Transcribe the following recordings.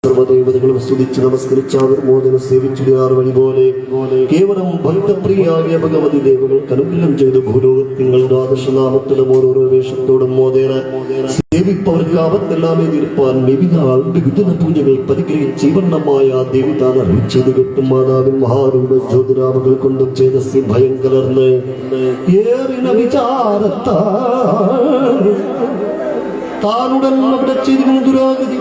സർവദേവതകളും സ്തുതിച്ച് നമസ്കരിച്ച് മോചനം സേവിച്ചിടാർ വഴി പോലെ കേവലം ഭക്തപ്രിയാകിയ ഭഗവതി ദേവകൾക്ക് അനുഗ്രഹം ചെയ്ത് ഭൂലോകത്തിങ്ങൾ ദ്വാദശനാമത്തിലും ഓരോരോ വേഷത്തോടും മോദേന സേവിപ്പവർക്ക് ആപത്തെല്ലാം എതിർപ്പാൻ വിവിധ പൂജകൾ പരിഗ്രഹിച്ച് വർണ്ണമായ ദേവിതാൻ അറിവ് ചെയ്ത് കെട്ടും മാതാവിൻ മഹാരൂപ ജ്യോതിരാമകൾ കൊണ്ടും ചേതസ്സി ഭയം കലർന്ന് ഏറിന വിചാരത്താ താനുടൻ അവിടെ ചെയ്തിരുന്ന ദുരാഗതി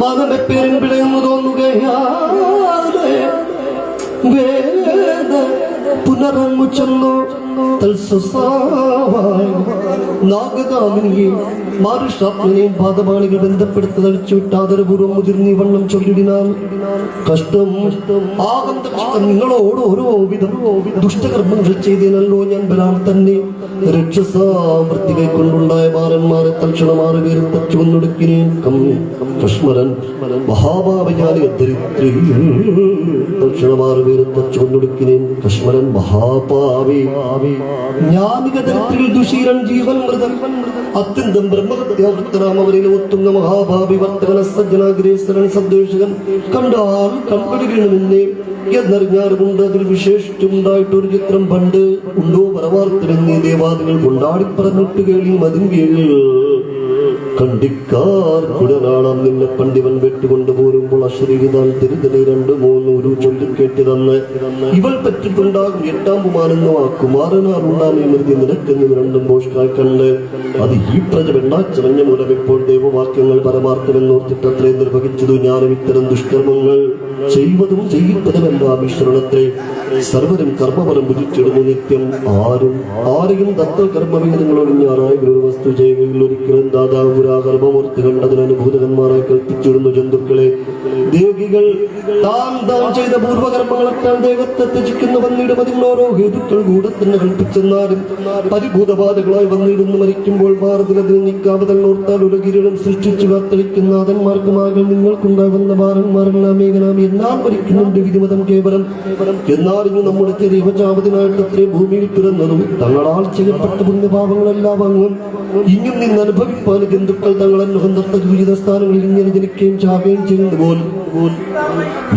മകന്റെ പേരിൻ പിഴയെന്ന് തോന്നുകയാതെ വേദ പുനരങ്ങു ചെന്നു നാഗകാമിനിയെ മാരുഷാത്മനെയും പാദപാണികൾ ബന്ധപ്പെടുത്തി തളിച്ചുവിട്ട് ആദരപൂർവ്വം മുതിർന്നി വണ്ണം ചൊല്ലിടിനാൽ കഷ്ടം നിങ്ങളോട് ഓരോ വിധം ദുഷ്ടകർമ്മങ്ങൾ ചെയ്തേനല്ലോ ഞാൻ ബലാൽ തന്നെ രക്ഷസാമൃത്തി കൈക്കൊണ്ടുണ്ടായ ബാലന്മാരെ തൽക്ഷണമാറ് പേരും തച്ചുവന്നൊടുക്കിനേൻ കശ്മരൻ മഹാഭാവയാലിയ ദരിദ്രീ തൽക്ഷണമാറ് പേരും തച്ചുവന്നൊടുക്കിനേൻ കശ്മരൻ മഹാപാവി ജ്ഞാനിക ദരിദ്രിൽ ദുഷീരൻ ജീവൻ മൃതൻ അത്യന്തം ബ്രഹ്മഹത്യാവൃത്തനാം അവരിൽ ഒത്തുന്ന മഹാഭാവി വർത്തകന സജ്ജനാഗ്രേസരൻ സദ്വേഷകൻ കണ്ടാൽ കൺപടിക്കണമെന്നേ എന്നറിഞ്ഞാറുമുണ്ട്. അതിൽ വിശേഷിച്ചുണ്ടായിട്ടൊരു ചിത്രം പണ്ട് ഉണ്ടോ പരമാർത്ഥമെന്നീ ദേവാദികൾ കൊണ്ടാടി പറഞ്ഞിട്ട് കേളി മതിൻ കീഴിൽ കണ്ടിക്കാർ കുടനാളം നിന്നെ പണ്ടിവൻ വെട്ടുകൊണ്ടുപോരുമ്പോൾ അശ്വരീതാൽ തിരുതലി 2-3 ഒരു ചൊല്ലിക്കേറ്റ് തന്ന് ഇവൾ പറ്റിട്ടുണ്ടാകും 8-ാം കുമാരെന്ന കുമാരനാറുണ്ടാമേ മൃതി നിരക്കുന്നത് 2 ബോഷ്കാൽ കണ്ട് അത് ഈ പ്രജ വെണ്ണാച്ചമഞ്ഞ മൂലം ഇപ്പോൾ ദേവവാക്യങ്ങൾ പരമാർത്ഥമെന്നോർത്തിട്ടത്രേ നിർവഹിച്ചതു. ഞാനും ഇത്തരം ദുഷ്കർമ്മങ്ങൾ ചെയ്വതും ചെയ്യിപ്പതുമെല്ലാം ഈശ്വരണത്തെ സർവരും കർമ്മപരം ഭുജിച്ചിടുന്നു നിത്യം. ആരെയും തത്വ കർമ്മവേദങ്ങളൊഴിഞ്ഞാറായ ഒരു വസ്തു ചെയ്യുകയിൽ ഒരിക്കലും ദാതാപുരാകർമ്മമൂർത്തി കണ്ടതിനനുഭൂതകന്മാരായി കൽപ്പിച്ചിടുന്നു ജന്തുക്കളെ. ദേവികൾ താൻ ചെയ്ത പൂർവകർമ്മങ്ങളെത്താൻ ദേവത്തെ ത്യജിക്കുന്നു വന്നിടും ഓരോ ഹേതുക്കൾ കൂടത്തിന് കൽപ്പിച്ചെന്നാലും പരിഭൂതബാധകളായി വന്നിടുന്നു. മരിക്കുമ്പോൾ ഭാരതത്തിൽ നിൽക്കാവതല്ലോർത്താൽ ഒരു കിരീടം സൃഷ്ടിച്ചു കാത്തളിക്കുന്ന നാഥന്മാർക്ക് മകൾ നിങ്ങൾക്കുണ്ടായി വന്ന ഭാരന്മാരെല്ലാം ഏകനാമി എന്നാൽ മരിക്കുന്നുണ്ട് വിധിമതം കേവലം. എന്നാലിഞ്ഞു നമ്മുടെ ദൈവജാപത്തിനായിട്ട് അത്രേ ഭൂമിയിൽ പിറന്നതും തങ്ങളാൽ ചെയ്യപ്പെട്ട പുണ്യഭാവങ്ങളെല്ലാം അങ്ങും ഇങ്ങും നിന്ന് അനുഭവിപ്പാൻ ജന്തുക്കൾ തങ്ങളനുബന്ധ ദുരിത സ്ഥാനങ്ങളിൽ ഇങ്ങനെ ജനിക്കുകയും ചാകുകയും ചെയ്യുന്ന പോൽ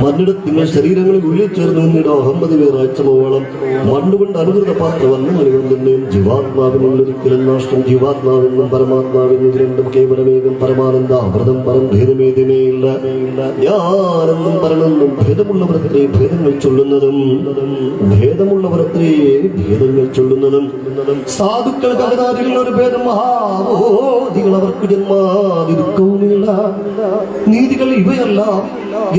മണ്ണിടത്തിങ്ങൾ ശരീരങ്ങളിൽ ഉള്ളിൽ ചേർന്ന് മുന്നിട അഹമ്മദ് വേറാഴ്ചമോളം മണ്ണുകൊണ്ട് അനുകൃത പാത്രവർണ്ണമണികൊണ്ടെന്നും ജീവാത്മാവിനുള്ളൊരിക്കലും നാഷ്ടം ജീവാത്മാവെന്നും പരമാത്മാവെന്നും രണ്ടും കേവലമേകം പരമാനന്ദ അമൃതം പരം ഭേദമേതമേയില്ല. ഞാനെന്നും പറണെന്നും ഭേദമുള്ളവരത്രേ ഭേദങ്ങൾ ചൊല്ലുന്നതും ഭേദമുള്ളവരത്രേ ഭേദങ്ങൾ ചൊല്ലുന്നതും സാധുക്കൾ കഥകാരികളിൽ ഒരു ഭേദം മഹാബോധികൾ അവർക്ക് ജന്മാതിരുക്കവുമില്ല. നീതികൾ ഇവയല്ല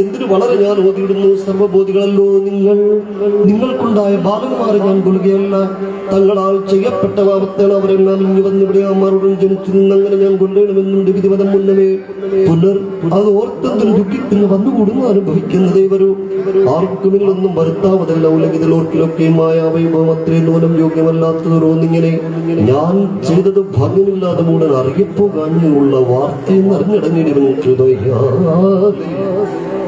എന്തിനു വളരെ ഞാൻ ഓതിയിടുന്നു. സർവബോധികളല്ലോ നിങ്ങൾക്കുണ്ടായ ബാലന്മാരെ ഞാൻ കൊള്ളുകയല്ല. തങ്ങളാൽ ചെയ്യപ്പെട്ട പാപത്തേണ് അവരെല്ലാം ഇഞ്ഞു വന്നിവിടെ അമ്മാരോടും ജനിച്ചു നിന്നങ്ങനെ ഞാൻ കൊല്ലേണമെന്നുണ്ട് വിധിമതം മുന്നമേ. പുനർ അത് ഓർത്തത്തിൽ ദുഃഖിക്കുന്ന വന്നുകൂടുന്നു അനുഭവിക്കുന്നതേ വരൂ. ആർക്കുമില്ലൊന്നും വരുത്താവതല്ല ഉലകിതിൽ ഓർക്കിലൊക്കെയുമായ വൈഭവം അത്രയും നൂനം യോഗ്യമല്ലാത്തതോരോന്നിങ്ങനെ ഞാൻ ചെയ്തത് ഭാഗ്യമില്ലാതെ മൂടൻ അറിയപ്പോകാഞ്ഞുള്ള വാർത്തയെന്ന് അറിഞ്ഞടങ്ങിയിടുന്നു.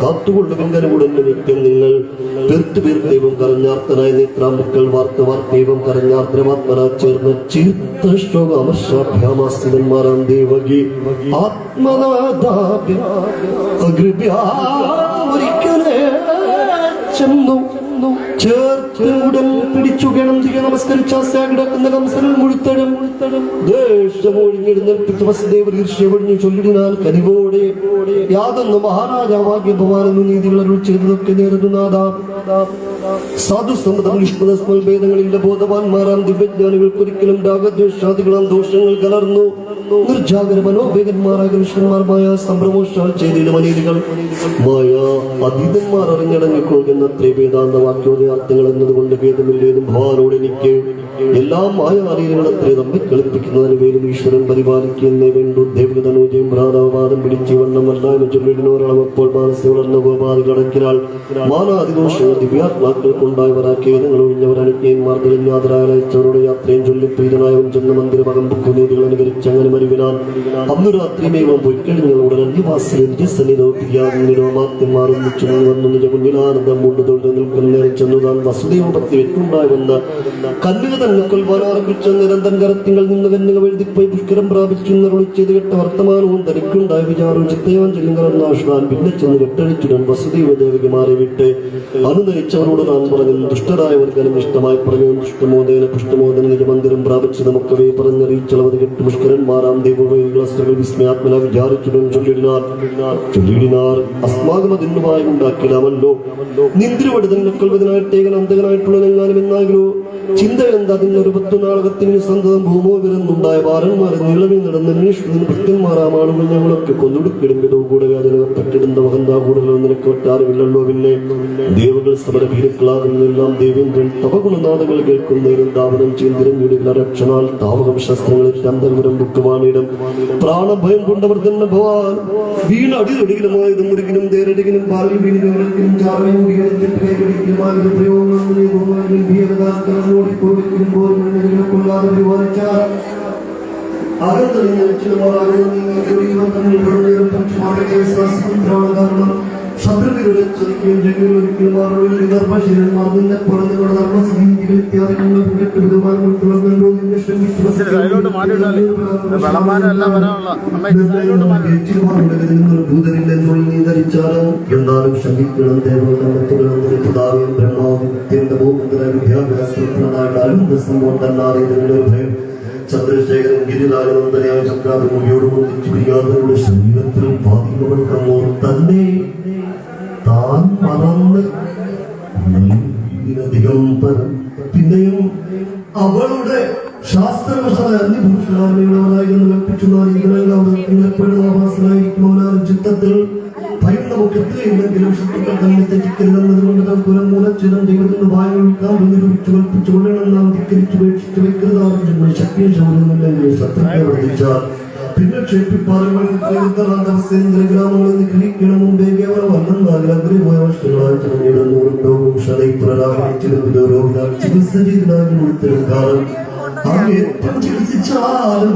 കാത്തുകൊള്ളുവിങ്കനുകൂടന്റെ നിത്യം നിങ്ങൾ ദൈവം കരഞ്ഞാർത്തനായ നേത്രാമ്പുക്കൾ വാർത്തൈവം കരഞ്ഞാർദ്രമാത്മനാ ചേർന്ന് ചീർത്തശ്ലോകമർഷാഭ്യാമാസ്ഥിതന്മാരാം ദേവകി ആത്മനാഥാഭ്യൊരിക്കലേ ചെന്നു ചേർത്തുടൻ പിടിച്ചു ഗണം തിരികെ നമസ്കരിച്ചാ കിടക്കുന്ന കംസനിൽ മുഴുത്തഴും ദേഷ്യമൊഴിഞ്ഞെടുന്നേൽപ്പിച്ച് വസുദേവർ ഈർഷ്യമൊഴിഞ്ഞു ചൊല്ലിടിനാൽ കനിവോടെ യാതൊന്നു മഹാരാജാവാഗ്യ ഭവാനെന്നു നീതികളരുൾ ചെയ്തതൊക്കെ നേരുന്നു നാദാ. സാധുസമ്മതം നിഷ്പദസ്മൽ ഭേദങ്ങളിലെ ബോധവാന്മാരാം ദിവ്യജ്ഞാനികൾക്കൊരിക്കലും രാഗദ്വേഷാദികളാം ദോഷങ്ങൾ കലർന്നു നിർജാഗര മനോഭേദന്മാരായ കൃഷ്ണന്മാർമായ സംഭ്രമോഷാൽ ചെയ്തിരുന്ന മനീതികൾ മായ അതീതന്മാർ അറിഞ്ഞടങ്ങിക്കൊള്ളുന്നത്രേ വേദാന്ത വാക്യോദയാർത്ഥങ്ങൾ എന്നതുകൊണ്ട് ഭേദമില്ലേതും ഭവാനോട് എനിക്ക് എല്ലാം മായാലീനങ്ങളത്രേ നമ്മെ കളിപ്പിക്കുന്നതിന് വേലും ഈശ്വരൻ പരിപാലിക്കുന്നേ വേണ്ടു. ദേവതനൂജയും ഭ്രാതാവാദം പിടിച്ച് വണ്ണം വല്ലായ്മ ചൊല്ലിടുന്നവരാണ് അപ്പോൾ മനസ്സ് വളർന്ന ഗോപാദികളടക്കിനാൽ മാനാദിദോഷങ്ങൾ ദിവ്യാത്മാക്കൾക്കുണ്ടായവരാക്കിയ നിങ്ങൾ ഒഴിഞ്ഞവരണിക്കുകയും മാർദ്ദലിഞ്ഞാതരായച്ചവരോട് യാത്രയും ചൊല്ലി പ്രീതനായവൻ ചെന്ന മന്ദിരമകം ബുക്കുനീതികൾ അനുകരിച്ച് അങ്ങനെ മരുവിനാൽ അന്നു രാത്രിമേവം പൊയ്ക്കഴിഞ്ഞുടൻ അന്യവാസിയെ നിജസന്നിധോ പിയാതിരോമാത്യന്മാരും വന്നു നിജ മുന്നിലാനന്ദം മുണ്ട് തൊഴിൽ നിൽക്കുന്ന ചെന്നു താൻ വസുദേവ പത്നി വെറ്റുണ്ടായെന്ന കന്യക തന്നെ കൊൽവാൻ ആരംഭിച്ച നിരന്തരം കരത്തിങ്ങൾ നിന്ന് കന്യക എഴുതിപ്പോയി പുഷ്കരം പ്രാപിച്ചു നിർവിളിച്ചത് കേട്ട വർത്തമാനവും തനിക്കുണ്ടായ വിചാരവും ചിത്തയാഞ്ജലിയും കലർന്നാശ്വാൻ പിന്നെ ചെന്ന് കെട്ടഴിച്ചിടൻ വസുദേവ ദേവികമാരെ വിട്ട് അനുനയിച്ചവരോട് താൻ പറഞ്ഞു ദുഷ്ടരായവർക്കും ഇഷ്ടമായി പറഞ്ഞു ദുഷ്ടമോദന പുഷ്ടമോദന നിജമന്ദിരം പ്രാപിച്ചു നമുക്കവയെ പറഞ്ഞറിയിച്ചളവത് കെട്ട് പുഷ്കരന്മാരാം ദൈവസ്ത്രീകൾ വിസ്മയാത്മന വിചാരിച്ചിടും ചൊല്ലിടിനാർ അസ്മാകമതിന്നുമായി ഉണ്ടാക്കിടാമല്ലോ നിന്ദ്രവടുതന്നെ കൊൽവതിനായിട്ടേകൻ അന്തകനായിട്ടുള്ള എങ്ങാനും എന്നാകിലോ ചിന്ത എന്താ അതിനൊരു 10 നാളകത്തിന് സന്തതം ഭൂമോ വിരുന്നുണ്ടായ ഭാരന്മാരെ നീളവിൽ നടന്ന് അന്വേഷിക്കുന്നതിന് ഭക്തന്മാരാം ആളുകൾ ഞങ്ങളൊക്കെ കൊന്നുടുക്കിടും വിധവും കൂടെ വേദനപ്പെട്ടിടുന്ന വകന്താ കൂടുതലോ നിനക്ക് ഒറ്റാറുമില്ലല്ലോ പിന്നെ ദേവകൾ സമരഭീരുക്കളാകുന്നെല്ലാം ദേവേന്ദ്രൻ തപഗുണനാഥങ്ങൾ കേൾക്കുന്നതിനും ദാവനം ചെയ്തിരഞ്ഞിടുന്ന രക്ഷണാൽ താവകം ശസ്ത്രങ്ങളിൽ അന്തർപുരം ബുക്കുമാണിയിടം പ്രാണഭയം കൊണ്ടവർ തന്നെ ഭവാൻ വീണ് അടിതൊടികളുമായതും മുരുകിനും തേരടികിനും പാലിൽ വീണിനും ചാറയും കൈകടിക്കലുമായതും പ്രയോഗങ്ങളും ഭീകരതാക്കളും ഓടിപ്പോടിക്കുമ്പോൾ കൊള്ളാതെ പരിപാലിച്ചാൽ കാരണം ശത്രുവിരുടെ ചതിക്കുകയും ജഗയിൽ ഒരിക്കലും ആറുകളിൽ ഗർഭശീലന്മാർ നിന്നെ പുറത്തുള്ള ധർമ്മസംഹികൾ ഇത്യാദികൾ എന്നാലും ശങ്കിക്കണം ദേവതാവിയും ബ്രഹ്മാവിന്റെ വിദ്യാഭ്യാസത്തിനായിട്ട് ചന്ദ്രശേഖരൻ ഗിരിരാജനന്ദനെയായ ചക്രാഭിമുഖിയോട് ഒന്നിച്ചു പിരിയാത്തവരുടെ ശരീരത്തിൽ പാതികൾ തന്നു തന്നെ താൻ മറന്ന് ഇതിനധികം പിന്നെയും അവളുടെ ശാസ്ത്രവശത അന്യപുരുഷനായിരുന്നു ചിത്തത്തിൽ ഭയം നമുക്ക് എത്രയുണ്ടെങ്കിലും ശത്രുക്കൾ തന്നെ തെറ്റിക്കരുതെന്നതുകൊണ്ട് നാം കുലമൂലച്ചിരം ദൈവത്തിന് വായുവിൽക്കാൻ നിരൂപിച്ചു കൽപ്പിച്ചു കൊള്ളണം നാം ധിക്കരിച്ചു ഉപേക്ഷിച്ചു വെക്കരുതാറും ശക്തിയും ശൗര്യമില്ലെങ്കിൽ ശത്രുക്കളെ വർദ്ധിച്ചാൽ പിന്നെ ക്ഷേപ്പിപ്പാറുകൾ ഗ്രഹിക്കണം മുമ്പേ കേവലം അന്നഗ്രി പോയ വർഷങ്ങളായി ചികിത്സ ചെയ്തതിനായി കാലം അത് ഏറ്റവും ചികിത്സിച്ചാലും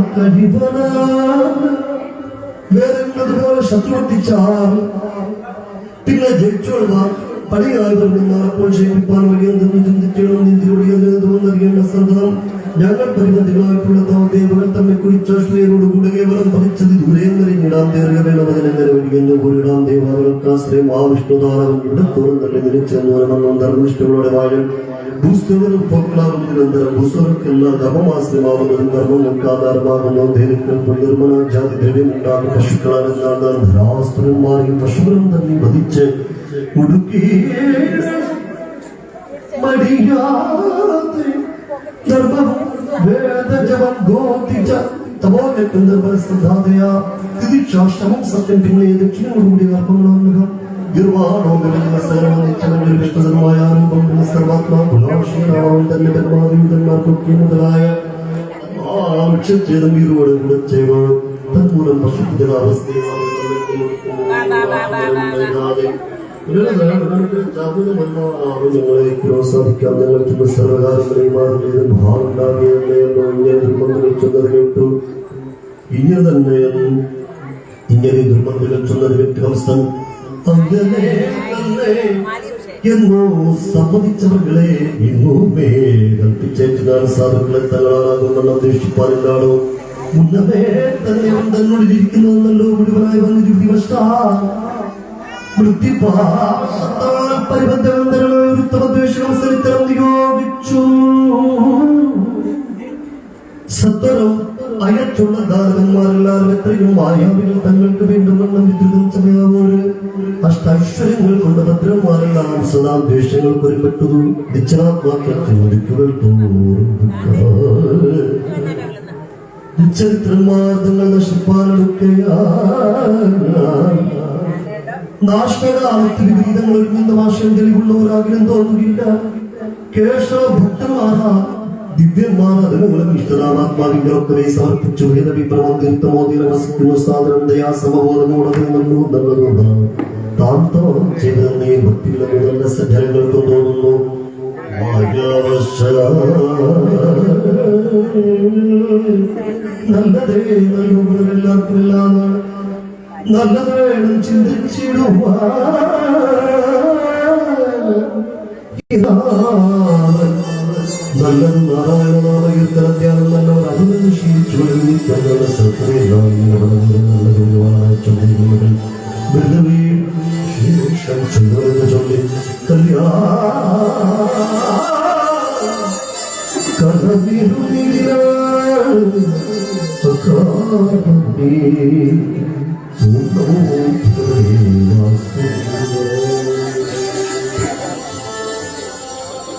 വേറെ ശത്രുവർത്തിച്ചാൽ പിന്നെ ജയിച്ചോളാം പണിയായി വരുന്നപ്പോൾ ക്ഷേമിപ്പാൻ വലിയെന്തെന്ന് ചിന്തിക്കണം നിന്തിയോടിയെന്നറിയേണ്ട സന്തതം ഞങ്ങൾ പരിബന്ധികളായിട്ടുള്ള ദേവകൾ തമ്മിൽ കുറിച്ച ശ്രീയോട് കൂടെ കേവലം പതിച്ചത് ദൂരെയും നിറഞ്ഞിടാം തേറുക വേണമെതിനെങ്ങനെ വഴികെന്ന് പോലിടാം ദേവാലകൾക്കാശ്രയം ആ വിഷ്ണുതാരവൻ ഇടത്തോറും തന്നെ നിരച്ചെന്നോരമെന്നും ധർമ്മിഷ്ഠകളുടെ വാഴൻ ഭൂസ്ഥിതരും പോക്കളാകും നിരന്തരം ഭൂസ്വരക്കെല്ലാം ധർമ്മമാശ്രയമാകുന്നതും ധർമ്മങ്ങൾക്ക് ആധാരമാകുന്നു ദേനുക്കൾ നിർമ്മലാജാതി ദ്രവ്യമുണ്ടാകും പശുക്കളാണെന്നാണ് ധരാവസ്തുരന്മാരെയും പശുക്കളും തന്നെ വധിച്ച് മുടുക്കി മടിയാതെ സത്യം പിന്നെ ദക്ഷിണോടുകൂടി ഗർഭങ്ങളാകുക തന്നെ മുതലായ വൃക്ഷച്ചേതമീരോട് കൂടെ ചെയ്യുമ്പോൾ തന്മൂലം ഞങ്ങളെ പ്രോത്സാഹിക്കാം ഞങ്ങൾക്ക് സർവകാലങ്ങളെയും ചെന്നത് കേട്ടു ഇങ്ങനെ തന്നെ ഇങ്ങനെ ദുർബന്ധങ്ങൾ ചെന്നത് കേട്ട് ഹംസൻ എന്നോ സമ്മതിച്ചവர்களെ ഇന്നുമേ കൽപ്പിച്ചേറ്റാൻ സാധുക്കളെ തങ്ങളാകുമെന്ന് അന്വേഷിപ്പാനില്ലാണോ മുന്നമേ തന്നെ തന്നോട് ഇരിക്കുന്നതെന്നല്ലോ മുഴുവനായി വന്ന് ജുതിവശ സത്വരം അയച്ചുള്ള ദാരകന്മാരെല്ലാവരും എത്രയും മായാവികൾ തങ്ങൾക്ക് വേണ്ടുമെന്ന വിദ്യുതം സമയാവോട് അഷ്ടൈശ്വര്യങ്ങൾ കൊണ്ട് ഭദ്രന്മാരെല്ലാം സദാ ദ്വേഷങ്ങൾ ഒരുപ്പെട്ടു നിശ്ചലാത്മാക്കൾ ചോദിക്കുകൾ ചരിത്രമാർദ്ദങ്ങൾ നശിപ്പാനൊക്കെയാ നാശകാലത്ത് വിപരീതങ്ങൾ ഒരുങ്ങുന്ന ഭാഷയും തെളിവുള്ളവരാകിലും തോന്നുകയില്ല കേശവ ഭക്തന്മാരാ ദിവ്യന്മാർ അതുമൂലം ഇഷ്ടനാമാത്മാവികളൊക്കെ സമർപ്പിച്ചു വേദവിപ്രമം തീർത്ഥമോദിനെ വസിക്കുന്നു സാധനം ദയാ സമബോധമോടതിൽ നല്ലതുകൊണ്ട് താൻ തോന്നും ചെയ്തതെന്നേ ഭക്തിയുള്ള നല്ല സജ്ജനങ്ങൾക്കും തോന്നുന്നു നല്ലതേ എല്ലാവർക്കും എല്ലാം നല്ലത് വേണം ചിന്തിച്ചിടുവാ ശേഷം ചുമരുക ചൊല്ലി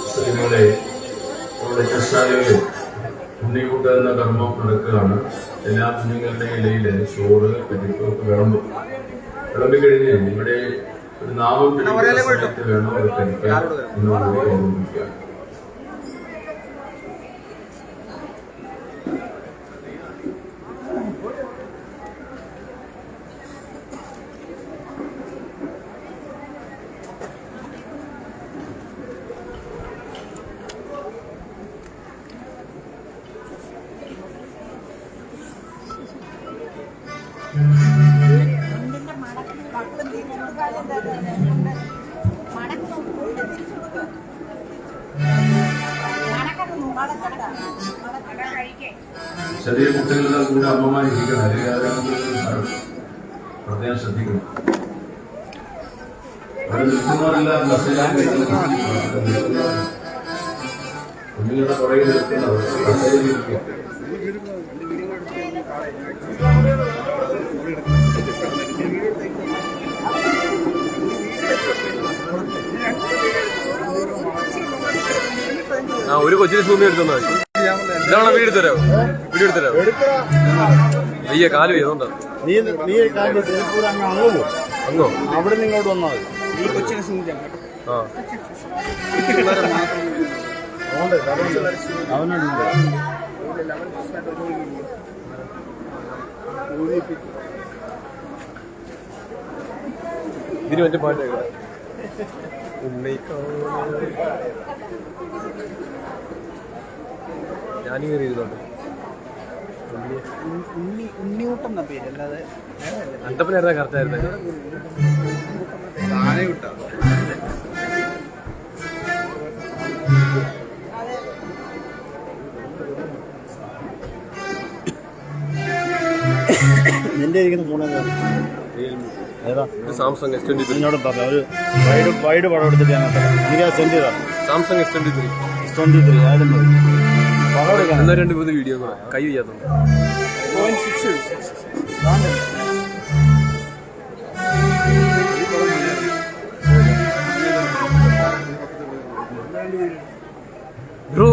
സ്ത്രീകളെ നമ്മുടെ കൃഷ്ണാലയിൽ ഉണ്ണിക്കൂട്ട് എന്ന കർമ്മം നടക്കുകയാണ്. എല്ലാ കുഞ്ഞുങ്ങളുടെ ഇലയിൽ ചോറ് പരിപ്പൊക്കെ വിളമ്പിക്കഴിഞ്ഞ് ഇവിടെ ഒരു നാമം പിടിക്കുന്ന സമയത്ത് വേണം അത് കഴിക്കാൻ എന്നുള്ളത് ഓർമ്മിപ്പിക്കുക. ചെറിയ കുട്ടികളുടെ കൂടെ അമ്മമാരിക്കണം, അല്ലെങ്കിൽ പ്രത്യേകം ശ്രദ്ധിക്കണം. അവിടെ നിൽക്കുന്നവരെല്ലാം കുഞ്ഞുങ്ങളുടെ പുറകെ നിൽക്കുന്നവർ കസേരയിലിരിക്കുക. ഒരു കൊച്ചിനെ സൂമി എടുത്താൽ മതി. ഇതാണ് വീട് തരാം, വീഡിയോ എടുത്തരാം. അയ്യ കാല് ചെയ്തോണ്ടാ അങ്ങോ അവിടെ നിങ്ങോട്ട് വന്നാൽ ഇതിന് മറ്റേ പാട്ട് ഞാനീ കയറി ഇരുന്നോട്ടെ. ഉണ്ണിയൂട്ടെന്ന പേര് അല്ലാതെ അന്തപ്പനായിരുന്ന കറക്റ്റായിരുന്നേ. നിന്റെ ഇരിക്കുന്ന ഫോൺ ഏതാ? Samsung S23. എന്നോട് പറഞ്ഞു ഒരു വൈഡ് പടം എടുത്തിട്ട് ഞാൻ എനിക്ക് അത് സെൻഡ് ചെയ്താ. സാംസങ് S23 ആയാലും മതി. പടം എടുക്കാൻ എന്നാ 2 വീഡിയോ കൈ ചെയ്യാത്തുണ്ട്. ബ്രോ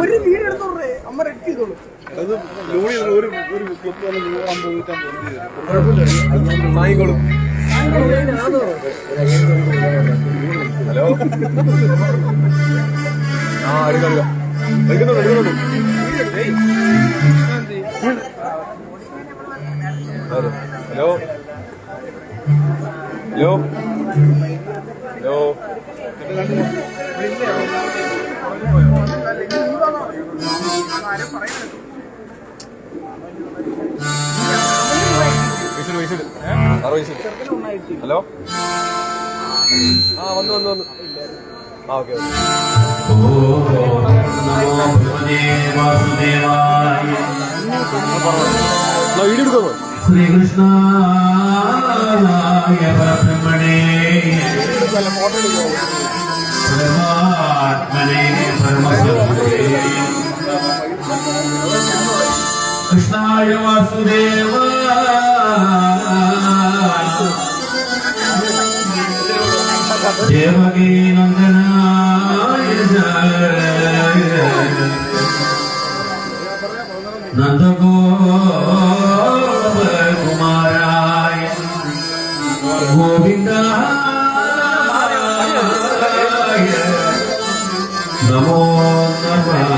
ഒരു വീട് എടുത്തോളേ അമ്മ റെഡ് ചെയ്തോളൂ. അത് വാങ്ങിക്കോളൂ. ഹലോ എടുക്കാം എടുക്കുന്നുണ്ട്. ഹലോ ഹലോ ഹലോ ഹലോ വന്നു ഓക്കെ വീഡിയോ എടുക്കാമോ? ശ്രീകൃഷ്ണ പരബ്രഹ്മണേ പരമാത്മനേ പരമസ്വരൂപേ കൃഷ്ണായ വാസുദേവ ദേവകീ നന്ദനായ നന്ദഗോപകുമാരായ ഗോവിന്ദായ നമോ നമഃ.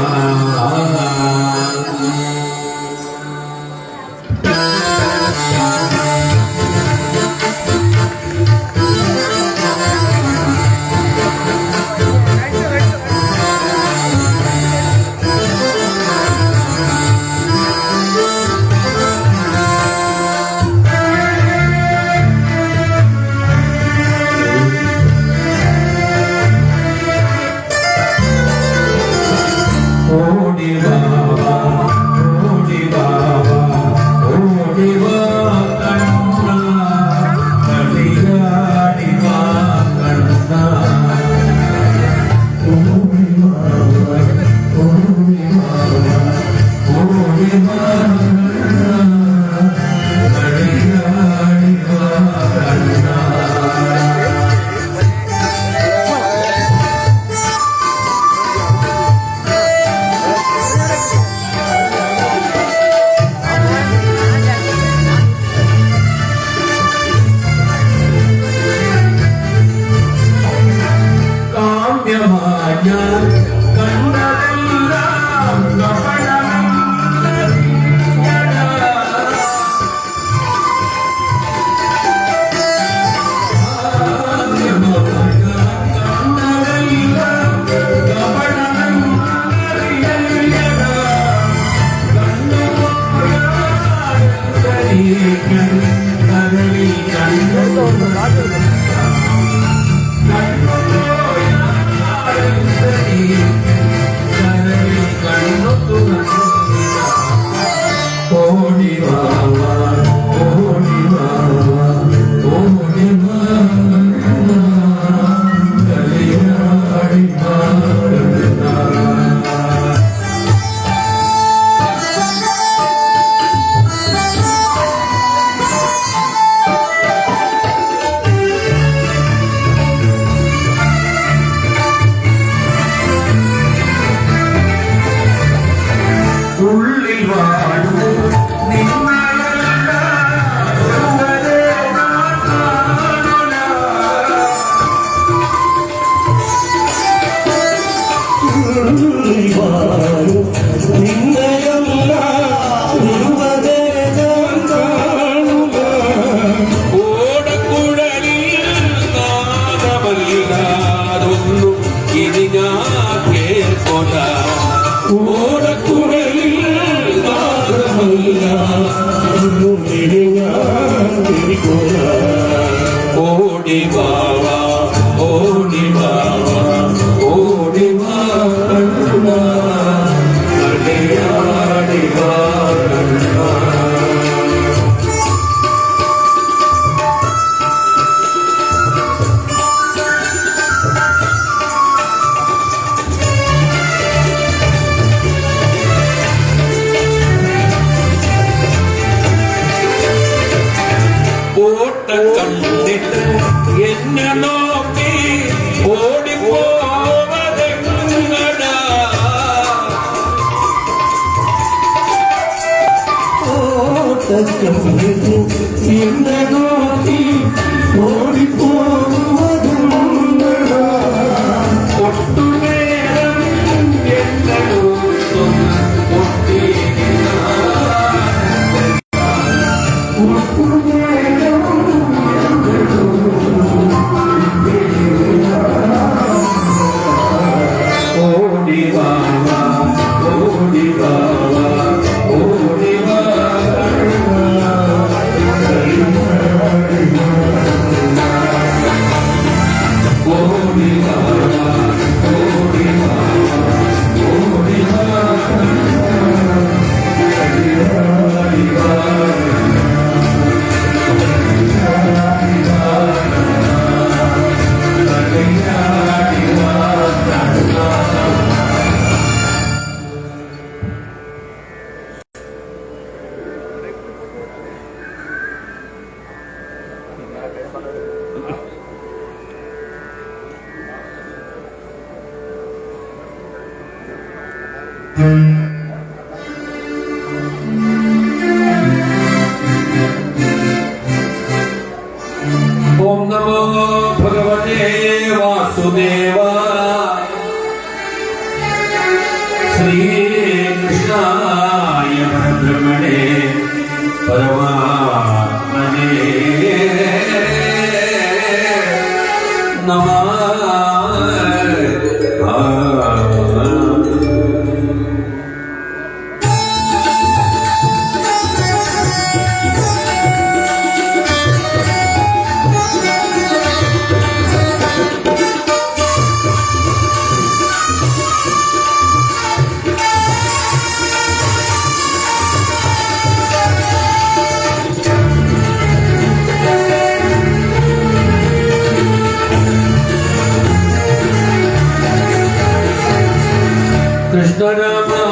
Krishna Rama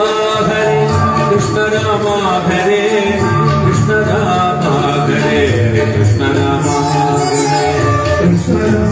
Hare Krishna Rama Hare Krishna Rama Hare Krishna Rama Hare Krishna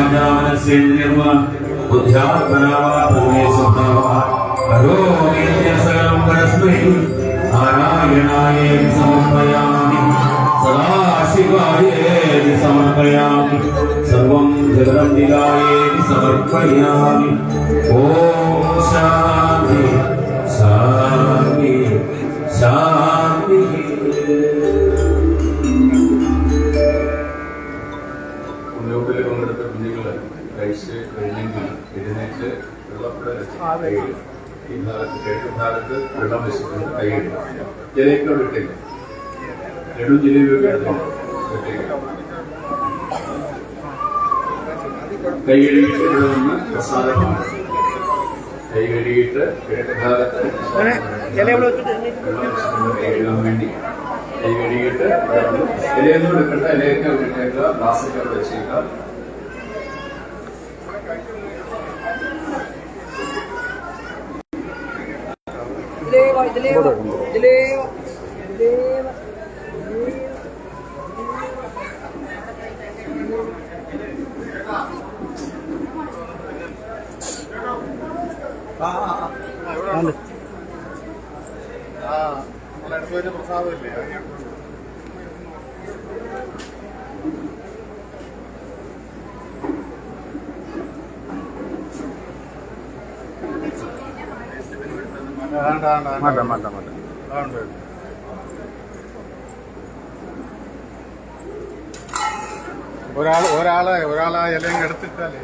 വാചാമനസ്യ നിർമ്മ ബുദ്ധ്യാത്മനാവാ ഭൂമേ സ്വഭാവാ കരോമി സകലം പരസ്മൈ നാരായണായേതി സമർപ്പയാമി സദാശിവായേതി സമർപ്പയാമി സർവം ജഗദംബികായേതി സമർപ്പയാമി. ഓം ശാന്തി ശാന്തി ശാന്തി. ഉന്നോട്ടിൽ പങ്കെടുത്ത കുഞ്ഞുങ്ങള് കഴിച്ച് കഴിഞ്ഞെങ്കിൽ എഴുന്നേറ്റ് വെള്ളപ്പുഴ ഈ ഭാഗത്ത് കിഴക്ക് ഭാഗത്ത് വെള്ളം വെച്ചിട്ടുണ്ട്. കൈയിടും ജലയൊക്കെ വിട്ടില്ല. ലഡു ജിലേബിയൊക്കെ എടുത്തില്ല. കൈ കഴുകിയിട്ട് ഇവിടെ നിന്ന് പ്രസാദമാണ്. കൈ കഴുകിയിട്ട് കിഴക്ക് ഭാഗത്ത് കൈ കഴുകാൻ വേണ്ടി കൈ കഴുകിയിട്ട് ഇലയൊന്നും എടുക്കണ്ട. ഇലയൊക്കെ വിട്ടേക്കുക. ഗ്ലാസ്സൊക്കെ അവിടെ വെച്ചേക്കുക. പ്രസാദമില്ലേ? ഒരാളെ ഇലയും എടുത്തിട്ടാലേ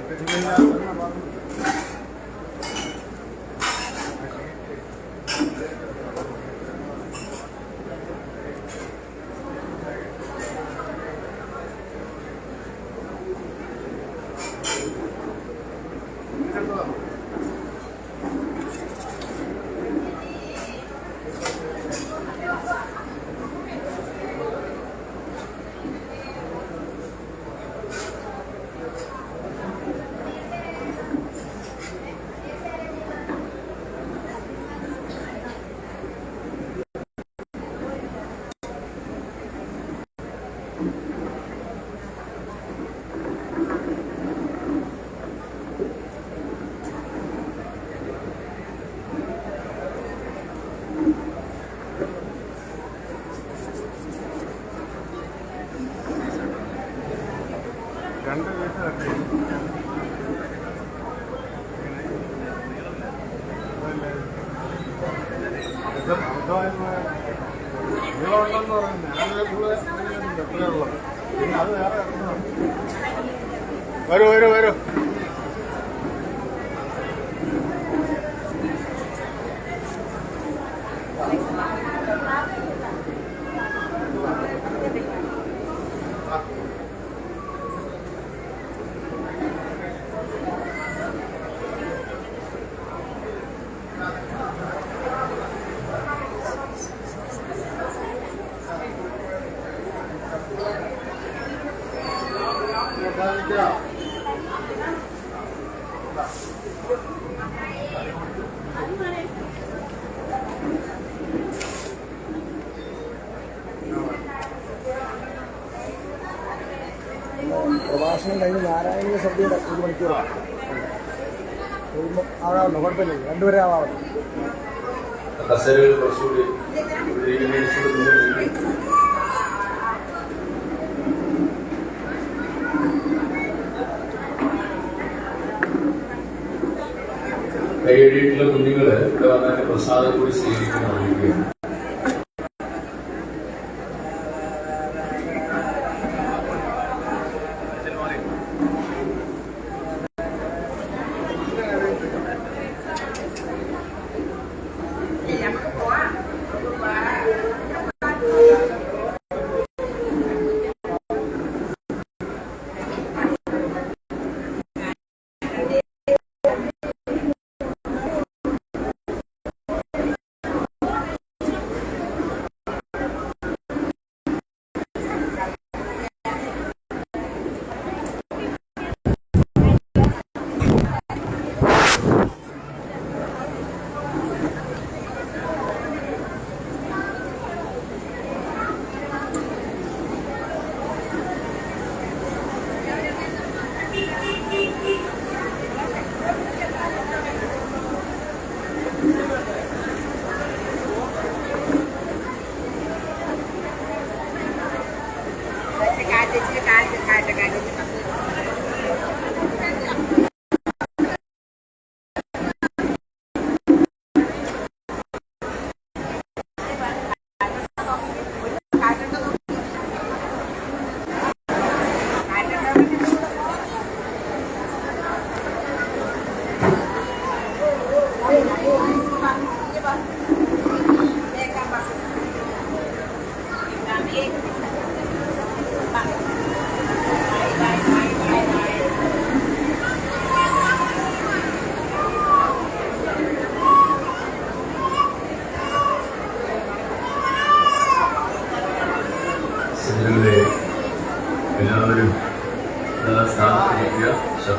വരൂ. പ്രഭാഷണം കഴിഞ്ഞ് നാരായണീയ സദ്യയുടെ 1 മണിക്കൂറാണ്. ആവാറുണ്ട്, കുഴപ്പമില്ല, രണ്ടുപേരെ ആവാറുണ്ട്. കൈയടിയിട്ടുള്ള കുഞ്ഞുങ്ങള് ഇവിടെ വന്നതിന്റെ പ്രസാദം കൂടി സ്വീകരിക്കണം.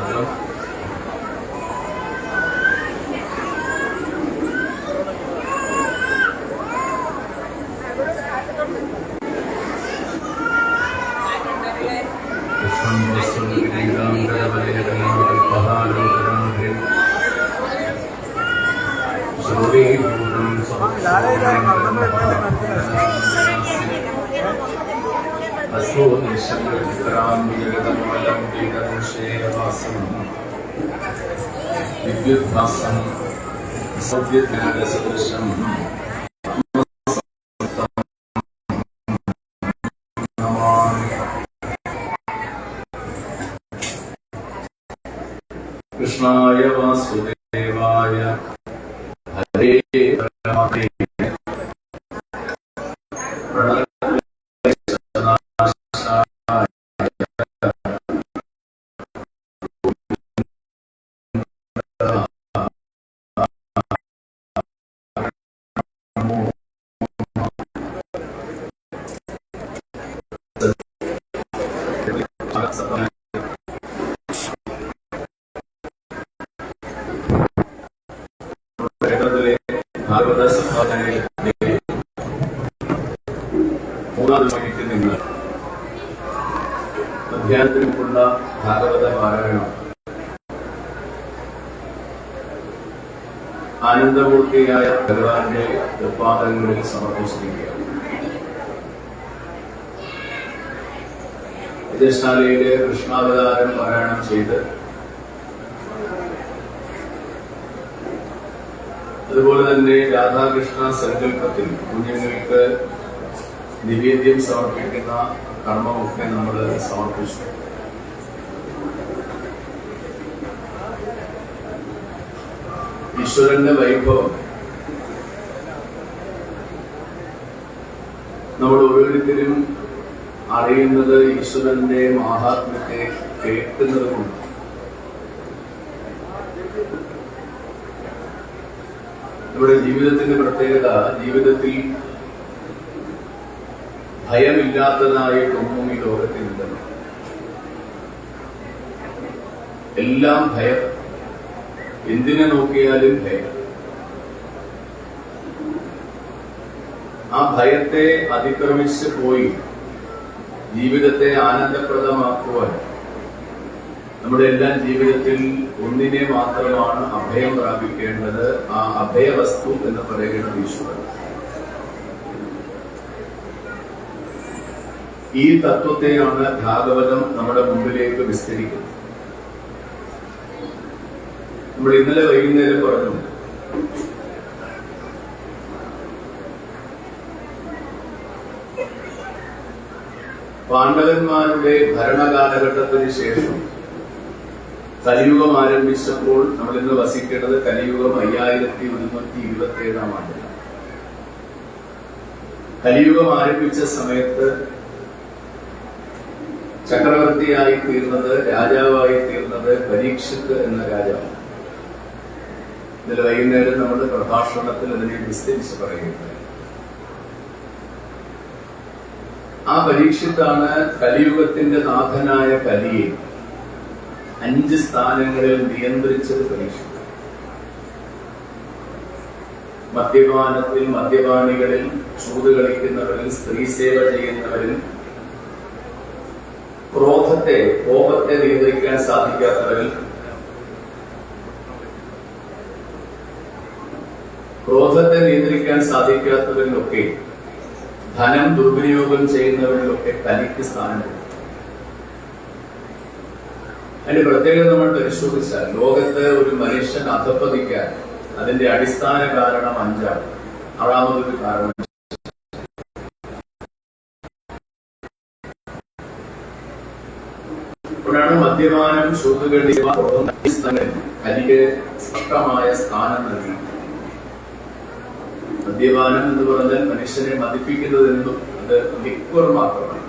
സ്തോത്രം. വിദ്യുദ്ഭാസം സൗദ്യസദൃശം കൃഷ്ണായ വാസുദേവായ ഹരേ പരമാത്മനേ നിന്ന് അധ്യാത്മികമുള്ള ഭാഗവത പാരായണം ആനന്ദമൂർത്തിയായ ഭഗവാന്റെ തൃപ്പാദങ്ങളിൽ സമർപ്പിച്ചിരിക്കുകയാണ്. വിജയശാലയിലെ കൃഷ്ണാവതാരം പാരായണം ചെയ്ത് അതുപോലെ തന്നെ രാധാകൃഷ്ണ സങ്കല്പത്തിൽ കുഞ്ഞുങ്ങൾക്ക് നിവേദ്യം സമർപ്പിക്കുന്ന കർമ്മമൊക്കെ നമ്മൾ സമർപ്പിച്ചു. ഈശ്വരന്റെ വൈഭവം നമ്മൾ ഓരോരുത്തരും അറിയുന്നത് ഈശ്വരന്റെ മഹാത്മ്യത്തെ കേൾക്കുന്നതുകൊണ്ട്. നമ്മുടെ ജീവിതത്തിന്റെ പ്രത്യേകത, ജീവിതത്തിൽ ഭയമില്ലാത്തതായിട്ടൊന്നും ഈ ലോകത്തിലുണ്ടല്ലോ. എല്ലാം ഭയം, എന്തിനെ നോക്കിയാലും ഭയം. ആ ഭയത്തെ അതിക്രമിച്ച് പോയി ജീവിതത്തെ ആനന്ദപ്രദമാക്കുവാൻ നമ്മുടെ എല്ലാം ജീവിതത്തിൽ ഒന്നിനെ മാത്രമാണ് അഭയം പ്രാപിക്കേണ്ടത്. ആ അഭയവസ്തു എന്ന് പറയുന്നത് ഈശ്വരൻ. ഈ തത്വത്തെയാണ് ഭാഗവതം നമ്മുടെ മുമ്പിലേക്ക് വിസ്തരിക്കുന്നത്. നമ്മൾ ഇന്നലെ വൈകുന്നേരം പറഞ്ഞു, പാണ്ഡവന്മാരുടെ ഭരണകാലഘട്ടത്തിന് ശേഷം കലിയുഗം ആരംഭിച്ചപ്പോൾ നമ്മൾ ഇന്ന് വസിക്കേണ്ടത് കലിയുഗം 5127 ആണ്ടിലാണ്. കലിയുഗം ആരംഭിച്ച സമയത്ത് ചക്രവർത്തിയായി തീർന്നത്, രാജാവായി തീർന്നത് പരീക്ഷിത്ത് എന്ന രാജാവ്. ഇതിൽ വൈകുന്നേരം നമ്മുടെ പ്രഭാഷണത്തിൽ അതിനെ വിസ്തരിച്ച് പറയുന്നത്. ആ പരീക്ഷിത്താണ് കലിയുഗത്തിന്റെ നാഥനായ കലിയെ 5 സ്ഥാനങ്ങളിൽ നിയന്ത്രിച്ചത്. പരീക്ഷിത്ത് മദ്യപാനത്തിൽ, മദ്യപാനികളിൽ, ചൂത് കളിക്കുന്നവരിൽ, സ്ത്രീ സേവ ചെയ്യുന്നവരിൽ, കോപത്തെ നിയന്ത്രിക്കാൻ സാധിക്കാത്തവരിൽ, ക്രോധത്തെ നിയന്ത്രിക്കാൻ സാധിക്കാത്തവരിലൊക്കെ, ധനം ദുർവിനിയോഗം ചെയ്യുന്നവരിലൊക്കെ കലിക്ക് സ്ഥാനമുണ്ട്. അതിന്റെ പ്രത്യേകത നമ്മൾ പരിശോധിച്ചാൽ ലോകത്ത് ഒരു മനുഷ്യൻ അധപ്പതിക്കാൻ അതിന്റെ അടിസ്ഥാന കാരണം 5ആണ്. 6ാമതൊരു കാരണം അപ്പോഴാണ് മദ്യപാനം, ചൂതുകളി, കലിക്ക് സ്പഷ്ടമായ സ്ഥാനം നൽകി. മദ്യപാനം എന്ന് പറഞ്ഞാൽ മനുഷ്യനെ മതിപ്പിക്കുന്നതെന്നും അത് ലിക്വർ മാത്രമാണ്.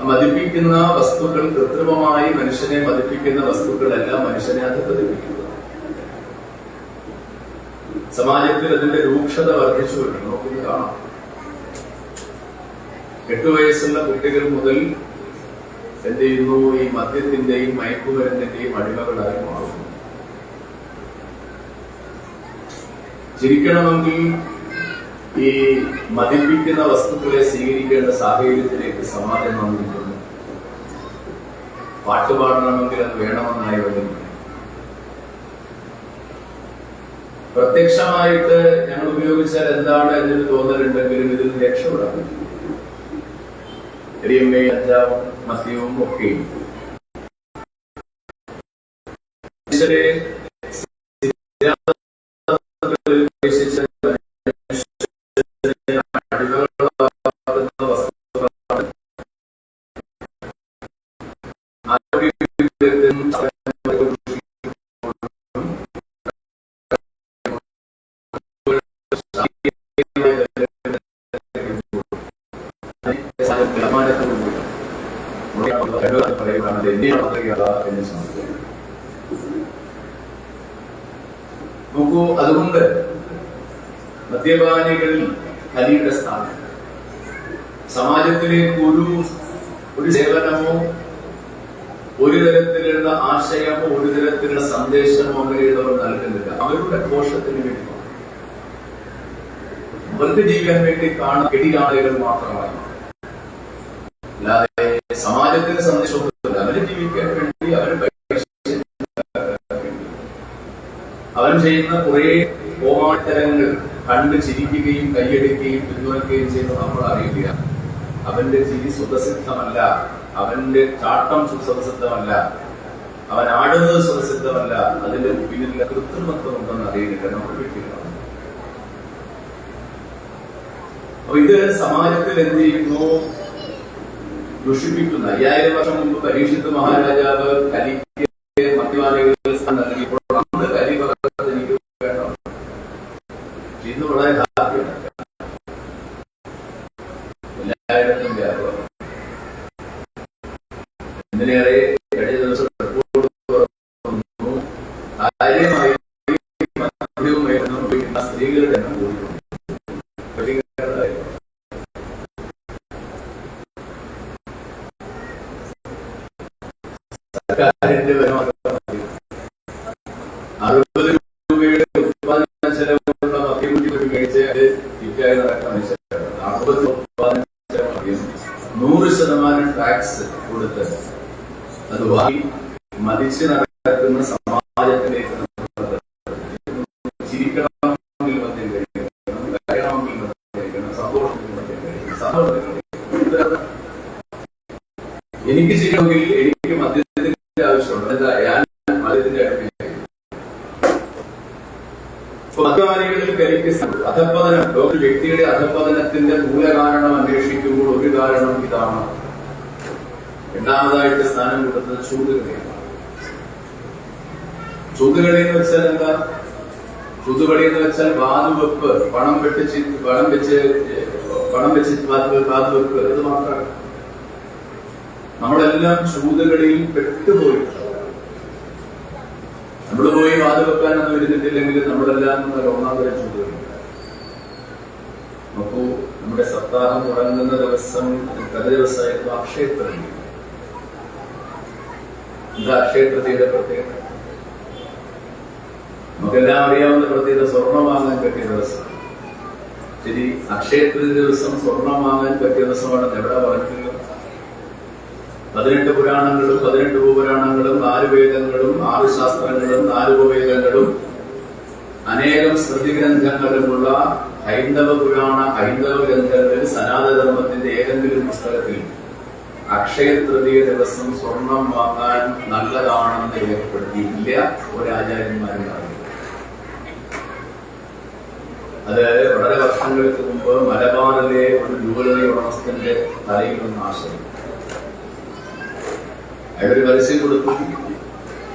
മതിപ്പിക്കുന്ന വസ്തുക്കൾ, കൃത്രിമമായി മനുഷ്യനെ മതിപ്പിക്കുന്ന വസ്തുക്കളെല്ലാം മനുഷ്യനെ അധപ്പതിപ്പിക്കുന്നത്. സമാജത്തിൽ അതിന്റെ രൂക്ഷത വർദ്ധിച്ചു വരുന്നു. നോക്കുന്നത് കാണാം. 8 വയസ്സുള്ള കുട്ടികൾ മുതൽ എന്ത് ചെയ്യുന്നു? ഈ മദ്യത്തിന്റെയും മയക്കുമരുന്നിന്റെയും അടിമകളായി മാറുന്നു. ചിരിക്കണമെങ്കിൽ ഈ മദ്യപിക്കുന്ന വസ്തുക്കളെ സ്വീകരിക്കേണ്ട സാഹചര്യത്തിലേക്ക് സമാജം വന്നിരിക്കുന്നു. പാട്ടുപാടണമെങ്കിൽ അത് വേണമെന്നായി വരുന്നു. പ്രത്യക്ഷമായിട്ട് ഞങ്ങൾ ഉപയോഗിച്ചാൽ എന്താണ് എന്നൊരു തോന്നലുണ്ടെങ്കിലും ഇതിൽ നിന്ന് രക്ഷപ്പെടാൻ പറ്റും. എരിയമ്മയും അഞ്ചാവും മദ്യവും ഒക്കെയും നോക്കൂ, അതുകൊണ്ട് മദ്യപാനികളിൽ കലിയുടെ സ്ഥാനം സമാജത്തിലേക്ക് ഒരു സേവനമോ ഒരു തരത്തിലുള്ള ആശയമോ ഒരു തരത്തിലുള്ള സന്ദേശമോ അവരുടെ നൽകുന്നില്ല. അവരുടെ കോശത്തിന് വേണ്ടി അവർക്ക് ജീവിക്കാൻ വേണ്ടി കെടികാണികൾ മാത്രമാണ്. അല്ലാതെ സമാജത്തിന് സന്ദേശം കൊടുക്കില്ല. അവര് ജീവിക്കാൻ വേണ്ടി അവൻ ചെയ്യുന്ന കുറെ കോമാളിത്തരങ്ങൾ കണ്ട് ചിരിക്കുകയും കൈയടിക്കുകയും പിന്തുണയ്ക്കുകയും ചെയ്യുന്നത് നമ്മൾ അറിയില്ല. അവന്റെ ചിരി സ്വതസിദ്ധമല്ല, അവന്റെ ചാട്ടം സ്വതസിദ്ധമല്ല, അവൻ ആടുന്നത് സ്വതസിദ്ധമല്ല. അതിന്റെ പിന്നിലുള്ള കൃത്രിമത്വം ഉണ്ടെന്ന് അറിയുന്നില്ല നമ്മൾ വീട്ടിലാണ്. അപ്പൊ ഇത് സമാജത്തിൽ എന്ത് ചെയ്യുന്നു? ദുഷിപ്പിക്കുന്ന 5000 വർഷം മുമ്പ് പരീക്ഷിത് മഹാരാജാവ് കലിക്ക് മദ്യപാനികൾ നൽകിയപ്പോൾ അന്ന് കലി പകർന്നത് എനിക്ക് വേണം. ഇന്ന് വളരെ ഹാപ്പിയാണ്, എല്ലായിടത്തും വ്യാപകം. എന്തിനേറെ കഴിഞ്ഞ ദിവസം റിപ്പോർട്ട് തുറന്നു, കാര്യമായി മദ്യവുമായി സ്ത്രീകളുടെ എണ്ണം കൂടിയിട്ടുണ്ട്. സർക്കാരിന്റെ 60 രൂപയുടെ ഉത്പാദന ചെലവുള്ള മദ്യക്കുട്ടി കഴിച്ച് വിൽക്കാതെ നടക്കാൻ മനുഷ്യരാണ്. 40 ഉത്പാദന ചെലവ് 100% ടാക്സ് കൊടുത്ത് അത് വാങ്ങി മതിച്ച് നടക്കുന്ന സമാജത്തിലേക്ക് ചിരിക്കണമെങ്കിൽ മദ്യം കഴിക്കണം, കരയണമെങ്കിൽ മദ്യം കഴിക്കണം, സന്തോഷത്തിൽ മദ്യം കഴിക്കണം, സന്തോഷത്തിൽ. എനിക്ക് ചെയ്യണമെങ്കിൽ എനിക്ക് മദ്യത്തിന്റെ ആവശ്യമുണ്ട്. ഞാൻ മദ്യത്തിന്റെ അടുപ്പില്ല. മദ്യപാനികളിൽ കരിക്ക് അധപ്പതനം, ഒരു വ്യക്തിയുടെ അധപ്പതനത്തിന്റെ മൂലകാരണം അന്വേഷിക്കുമ്പോൾ ഒരു കാരണം ഇതാണ്. രണ്ടാമതായിട്ട് സ്ഥാനം കൊടുത്തത് ചൂതുകളിയാണ്. ചൂതുകളി എന്ന് വെച്ചാൽ എന്താ? ചൂതുകളി എന്ന് വെച്ചാൽ വാതുവെപ്പ്, പണം വെച്ച് വാതുവെപ്പ്. ഇത് മാത്രമാണ്. നമ്മളെല്ലാം ചൂതുകളിൽ പെട്ടുപോയിട്ടുണ്ട്. നമ്മൾ പോയി വാതുവെക്കാനൊന്നും ഇരുന്നിട്ടില്ലെങ്കിൽ നമ്മളെല്ലാം ഒന്നാം തരം ചൂതുകളി. നോക്കൂ, നമ്മുടെ സപ്താഹം തുടങ്ങുന്ന ദിവസം ദിവസമായിരുന്നു അക്ഷയ തൃതീയ. എന്താ അക്ഷയ തൃതീയയുടെ പ്രത്യേകത? നമുക്കെല്ലാം അറിയാവുന്ന പ്രത്യേകത സ്വർണം വാങ്ങാൻ പറ്റിയ ദിവസം. ശരി, അക്ഷയ തൃതീയ ദിവസം സ്വർണം വാങ്ങാൻ പറ്റിയ ദിവസമാണെന്ന് എവിടെ പറഞ്ഞിട്ടില്ല. 18 പുരാണങ്ങളും 18 ഉപപുരാണങ്ങളും 4 വേദങ്ങളും 6 ശാസ്ത്രങ്ങളും 4 ഉപവേദങ്ങളും അനേകം സ്മൃതിഗ്രന്ഥങ്ങളുമുള്ള ഹൈന്ദവ പുരാണ ഹൈന്ദവ ഗ്രന്ഥങ്ങളിൽ സനാതനധർമ്മത്തിന്റെ ഏതെങ്കിലും പുസ്തകത്തിൽ അക്ഷയ തൃതീയ ദിവസം സ്വർണം വാങ്ങാൻ നല്ലതാണെന്ന് രേഖപ്പെടുത്തിയിട്ടില്ല. ഒരാചാര്യന്മാരും അറിയില്ല. അത് വളരെ വർഷങ്ങൾക്ക് മുമ്പ് മലബാറിലെ ഒരു ജുവലറി ഉടമസ്ഥന്റെ തലയിൽ നിന്ന് ആശയം. അയാളൊരു പരസ്യം കൊടുത്തു,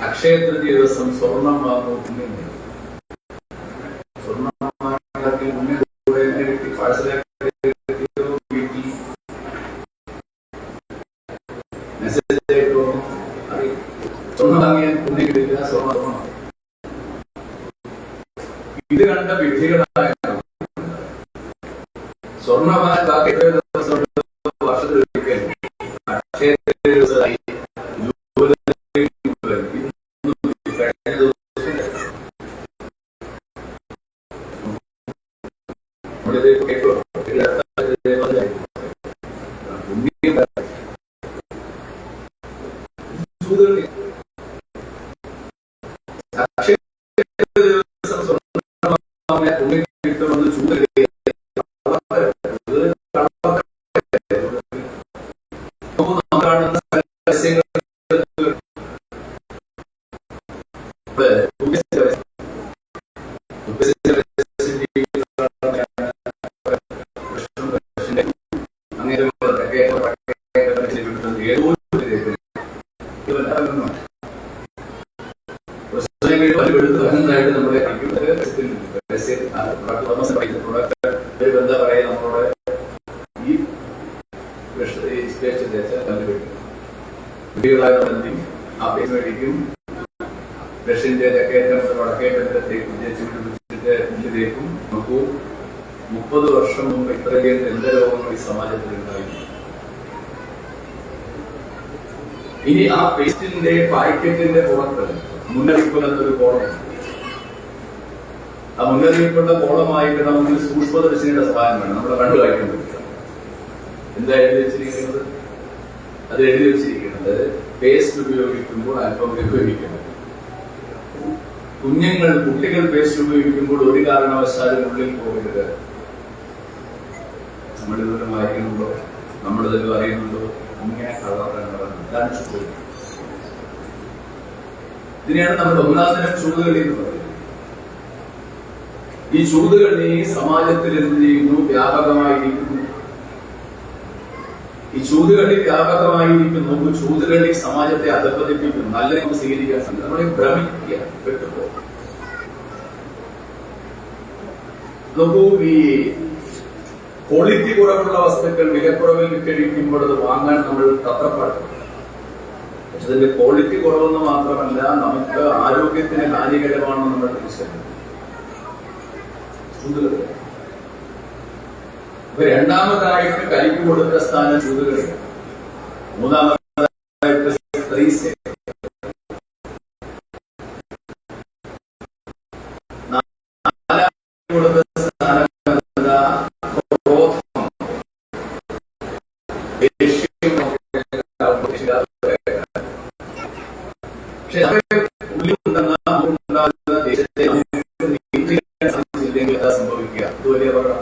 അക്ഷയ തൃതീയ ദിവസം സ്വർണം വാങ്ങുന്നു. സ്വർണം സ്വർണം വാങ്ങിയാൽ പുണ്യം കിട്ടില്ല, സ്വർണം. ഇത് കണ്ട വിധികളായ സ്വർണ്ണ വാങ്ങാൻ ബാക്കി വർഷത്തിൽ അക്ഷയ ദിവസമായി എന്താ പറയാ നമ്മളോട് ഈ ആ പേസ് മേടിക്കും. റഷ്യന്റെ തെക്കേറ്റം വടക്കേറ്റത്തേക്കും തേക്കും. നോക്കൂ, 30 വർഷം മുമ്പ് ഇത്രയും എന്ത് രോഗങ്ങൾ ഈ സമാജത്തിൽ ഉണ്ടായിരുന്നു. ഇനി ആ പേസ്റ്റിന്റെ പാക്കറ്റിന്റെ പുറത്ത് മുന്നറിയിപ്പ് എന്നൊരു കോളമുണ്ട്. ആ മുന്നറിയിപ്പുള്ള കോളമായിട്ട് നമുക്ക് സൂക്ഷ്മദർശിനിയുടെ സഹായം വേണം. നമ്മുടെ കണ്ടു വായിക്കാൻ പറ്റുക. എന്താ എഴുതി വെച്ചിരിക്കുന്നത്? അത് എഴുതി വെച്ചിരിക്കുന്നത് പേസ്റ്റ് ഉപയോഗിക്കുമ്പോൾ അല്പം ഉപയോഗിക്കണം. കുട്ടികൾ പേസ്റ്റ് ഉപയോഗിക്കുമ്പോൾ ഒരു കാരണവശാലും ഉള്ളിൽ പോകരുത്. നമ്മളിതൊരു വായിക്കുന്നുണ്ടോ, നമ്മളിതൊരു അറിയുന്നുണ്ടോ, ഇങ്ങനെ കളറാണ്. ഇതാണ് ചൂടുകളി. ഇതിനെയാണ് നമ്മൾ ഒന്നാം തരം ചൂടുകളി എന്ന് പറയുന്നത്. ഈ ചൂതുകളി സമാജത്തിൽ എന്ത് ചെയ്യുന്നു? വ്യാപകമായിരിക്കുന്നു. ഈ ചൂതുകളി വ്യാപകമായിരിക്കുന്നു. ചൂതുകളി സമാജത്തെ അധപ്പതിപ്പിക്കുന്നു. നല്ല നമുക്ക് സ്വീകരിക്കാൻ സാധിക്കും. നമ്മളെ ഭ്രമിക്കുക, പെട്ടുപോകും. നോക്കൂ, ഈ ക്വാളിറ്റി കുറവുള്ള വസ്തുക്കൾ വിലക്കുറവിൽ കഴിക്കുമ്പോൾ അത് വാങ്ങാൻ നമ്മൾ തത്രപ്പാടും. പക്ഷെ അതിന്റെ ക്വാളിറ്റി കുറവെന്ന് മാത്രമല്ല, നമുക്ക് ആരോഗ്യത്തിന് ഹാനികരമാണെന്ന് നമ്മൾ തിരിച്ചറിയുന്നു. രണ്ടാമതായിട്ട് കരിക്ക് കൊടുത്ത സ്ഥാനം ചൂതുകളി. മൂന്നാമതായിട്ട് സ്ത്രീ സേവ. നാലാമതായിട്ട് കൊടുത്ത സ്ഥാനം ക്രോധം. പക്ഷെ ഉള്ളിലുണ്ടാകുന്ന ദേശത്തെ സംഭവിക്കുക ഇത് വലിയ അപകടം.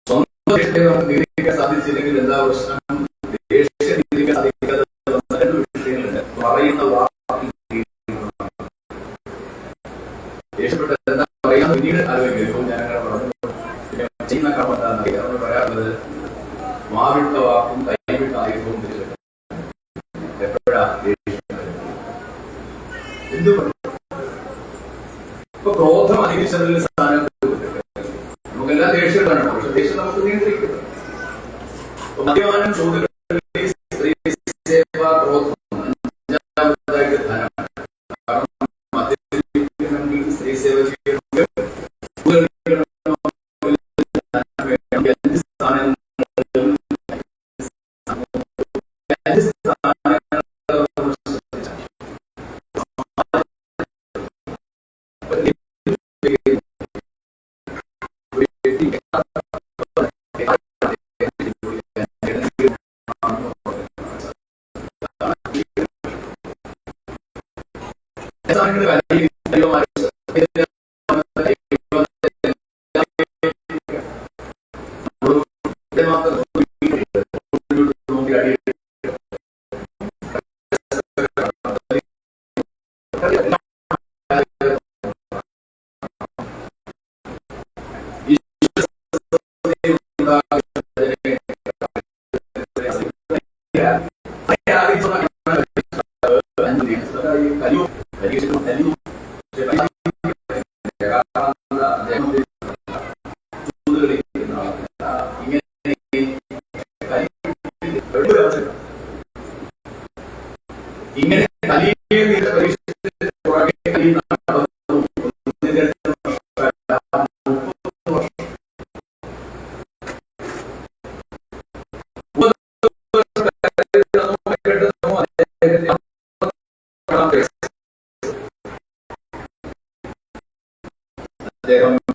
സ്വന്തം നീതിക്കാൻ സാധിച്ചില്ലെങ്കിൽ എന്താ പ്രശ്നം? ദേശീയ നീതിക്കാൻ സാധിക്കാതെ രണ്ട് വിഷയങ്ങളുണ്ട്. പറയുന്ന വാക്കിൽ ദേഷ്യപ്പെട്ട എന്താ പറയാൻ പിന്നീട് ആലോചിക്കും. ഞാൻ പറഞ്ഞു ചെയ്യുന്ന ക്രമം എന്താണെന്നറിയാം. നമ്മൾ പറയാറുള്ളത് മാവിട്ട വാക്കും കൈവിട്ട ആയുധവും തിരിച്ചെടുക്കും. എപ്പോഴാ ദേഷ്യം? എന്തുകൊണ്ട്? ഇപ്പൊ ക്രോധം അധികരിച്ചതിൽ സ്ഥാനം നമുക്കെല്ലാം ദേഷ്യം വേണം. പക്ഷെ ദേഷ്യം നമുക്ക് നിയന്ത്രിക്കുന്നത്. മദ്യപാനം, ചോദ്യങ്ങൾ, സ്ത്രീ സേവ, ക്രോധം. അഞ്ചാമതായിട്ട് ധനമാണ്. കാരണം മദ്യപിക്കണമെങ്കിൽ സ്ത്രീ സേവ ചെയ്യണമെങ്കിൽ ഇങ്ങനെ അദ്ദേഹം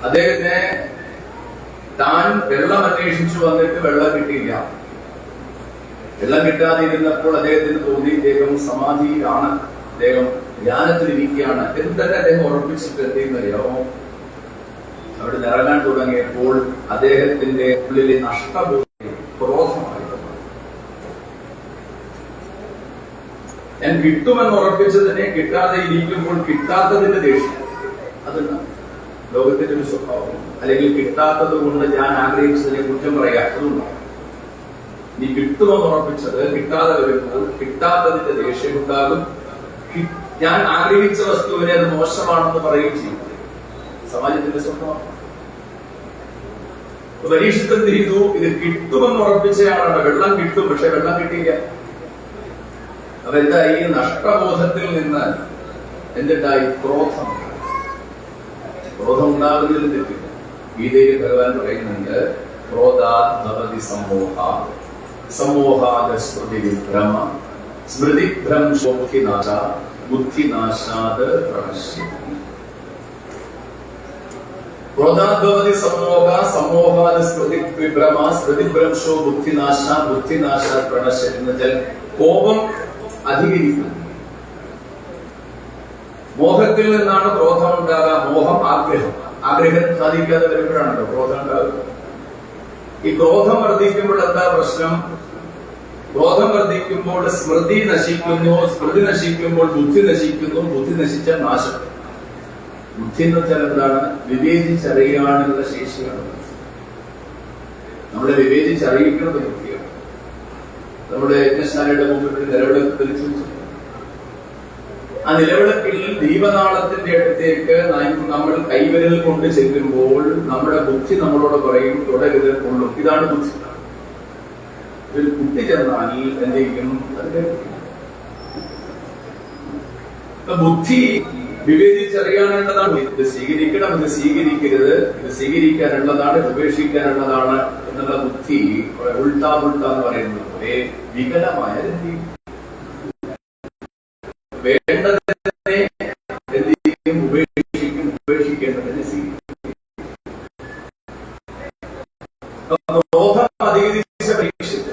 അദ്ദേഹത്തിന് താൻ വെള്ളം അന്വേഷിച്ചു വന്നിട്ട് വെള്ളം കിട്ടിയില്ല. വെള്ളം കിട്ടാതെ ഇരുന്നപ്പോൾ അദ്ദേഹത്തിന് തോന്നി ഇദ്ദേഹം സമാധിയിലാണ്, അദ്ദേഹം ധ്യാനത്തിലിരിക്കുകയാണ് എന്ന് തന്നെ അദ്ദേഹം ഉറപ്പിച്ചിട്ട് എന്തെയ്യുന്നറിയാമോ, അവിടെ നിറങ്ങാൻ തുടങ്ങിയപ്പോൾ അദ്ദേഹത്തിന്റെ ഉള്ളിലെ നഷ്ടബോധം ക്രോധമായി. ഞാൻ കിട്ടുമെന്ന് ഉറപ്പിച്ചതിനെ കിട്ടാതെ ഇരിക്കുമ്പോൾ കിട്ടാത്തതിന്റെ ദേഷ്യം, അതുണ്ടാവും. ലോകത്തിന്റെ ഒരു സ്വഭാവം. അല്ലെങ്കിൽ കിട്ടാത്തത് കൊണ്ട് ഞാൻ ആഗ്രഹിച്ചതിനെ കുറ്റം പറയാ, അതുണ്ടാവും. നീ കിട്ടുമെന്ന് ഉറപ്പിച്ചത് കിട്ടാതെ വരുമ്പോൾ കിട്ടാത്തതിന്റെ ദേഷ്യം ഉണ്ടാകും. ഞാൻ ആഗ്രഹിച്ച വസ്തുവിനെ അത് മോശമാണെന്ന് പറയുകയും ചെയ്യും. സമാജത്തിന്റെ സ്വഭാവം. പരീക്ഷത്ത് എന്ത് ചെയ്തു? ഇത് കിട്ടുമെന്ന് ഉറപ്പിച്ചയാളാണ്. വെള്ളം കിട്ടും, പക്ഷെ വെള്ളം കിട്ടിയില്ല. അപ്പൊ എന്തായി? നഷ്ടബോധത്തിൽ നിന്ന് എന്തുണ്ടായി? ക്രോധം. ക്രോധം ഉണ്ടാകുന്നതിൽ തെറ്റില്ല. ഗീതയിൽ ഭഗവാൻ പറയുന്നുണ്ട്, ക്രോധാത് ഭവതി സമോഹ, സമോഹാദ സ്മൃതി വിഭ്രമ, സ്മൃതിഭ്രംശോ ബുദ്ധിനാശ, ബുദ്ധിനാശാത് പ്രണശ്യതി. ക്രോധാത് ഭവതി സമോഹ, സമോഹാദ സ്മൃതി വിഭ്രമ, സ്മൃതിഭ്രംശോ ബുദ്ധിനാശ, ബുദ്ധിനാശാത് പ്രണശ്യതി. എന്ന് വെച്ചാൽ കോപം അധികരിക്കുന്നു. മോഹത്തിൽ നിന്നാണ് ക്രോധം ഉണ്ടാകുക. മോഹം ആഗ്രഹം, ആഗ്രഹം സാധിക്കാതെ വരുമ്പോഴാണല്ലോ ക്രോധം ഉണ്ടാകുക. ഈ ക്രോധം വർദ്ധിക്കുമ്പോൾ എന്താ പ്രശ്നം? ക്രോധം വർദ്ധിക്കുമ്പോൾ സ്മൃതി നശിക്കുന്നു, സ്മൃതി നശിക്കുമ്പോൾ ബുദ്ധി നശിക്കുന്നു, ബുദ്ധി നശിച്ചാൽ നാശം. ബുദ്ധി എന്ന് വെച്ചാൽ എന്താണ്? വിവേചിച്ചറിയാനുള്ള ശേഷിയാണ്. നമ്മളെ വിവേചിച്ചറിയിക്കുന്നത് ബുദ്ധിയാണ്. നമ്മുടെ യജ്ഞശാലയുടെ മുമ്പിൽ ഒരു നിലവിളക്ക് തെളിച്ചു വെച്ചു. ആ നിലവിളക്കിൽ ദീപനാളത്തിന്റെ അടുത്തേക്ക് നമ്മൾ കൈവിരൽ കൊണ്ട് ചെല്ലുമ്പോൾ നമ്മുടെ ബുദ്ധി നമ്മളോട് പറയും തുടരുത്, കൊള്ളും. ഇതാണ് ബുദ്ധി. ഒരു കുട്ടി ചെന്നാൽ എന്തെങ്കിലും ബുദ്ധി വിവേചിച്ചറിയാനുള്ളതാണ്. ഇത് സ്വീകരിക്കണം, ഇത് സ്വീകരിക്കരുത്, ഇത് സ്വീകരിക്കാനുള്ളതാണ്, ഇത് ഉപേക്ഷിക്കാനുള്ളതാണ് എന്നുള്ള ബുദ്ധി ഉൾട്ടാ എന്ന് പറയുന്നത് പോലെ വികലമായ വേണ്ടതിനെ എന്ത് ചെയ്യും? ഉപേക്ഷിക്കും, ഉപേക്ഷിക്കേണ്ടതിനെ സ്വീകരിക്കും. ക്രോധം അധികരിച്ച പരീക്ഷിച്ച്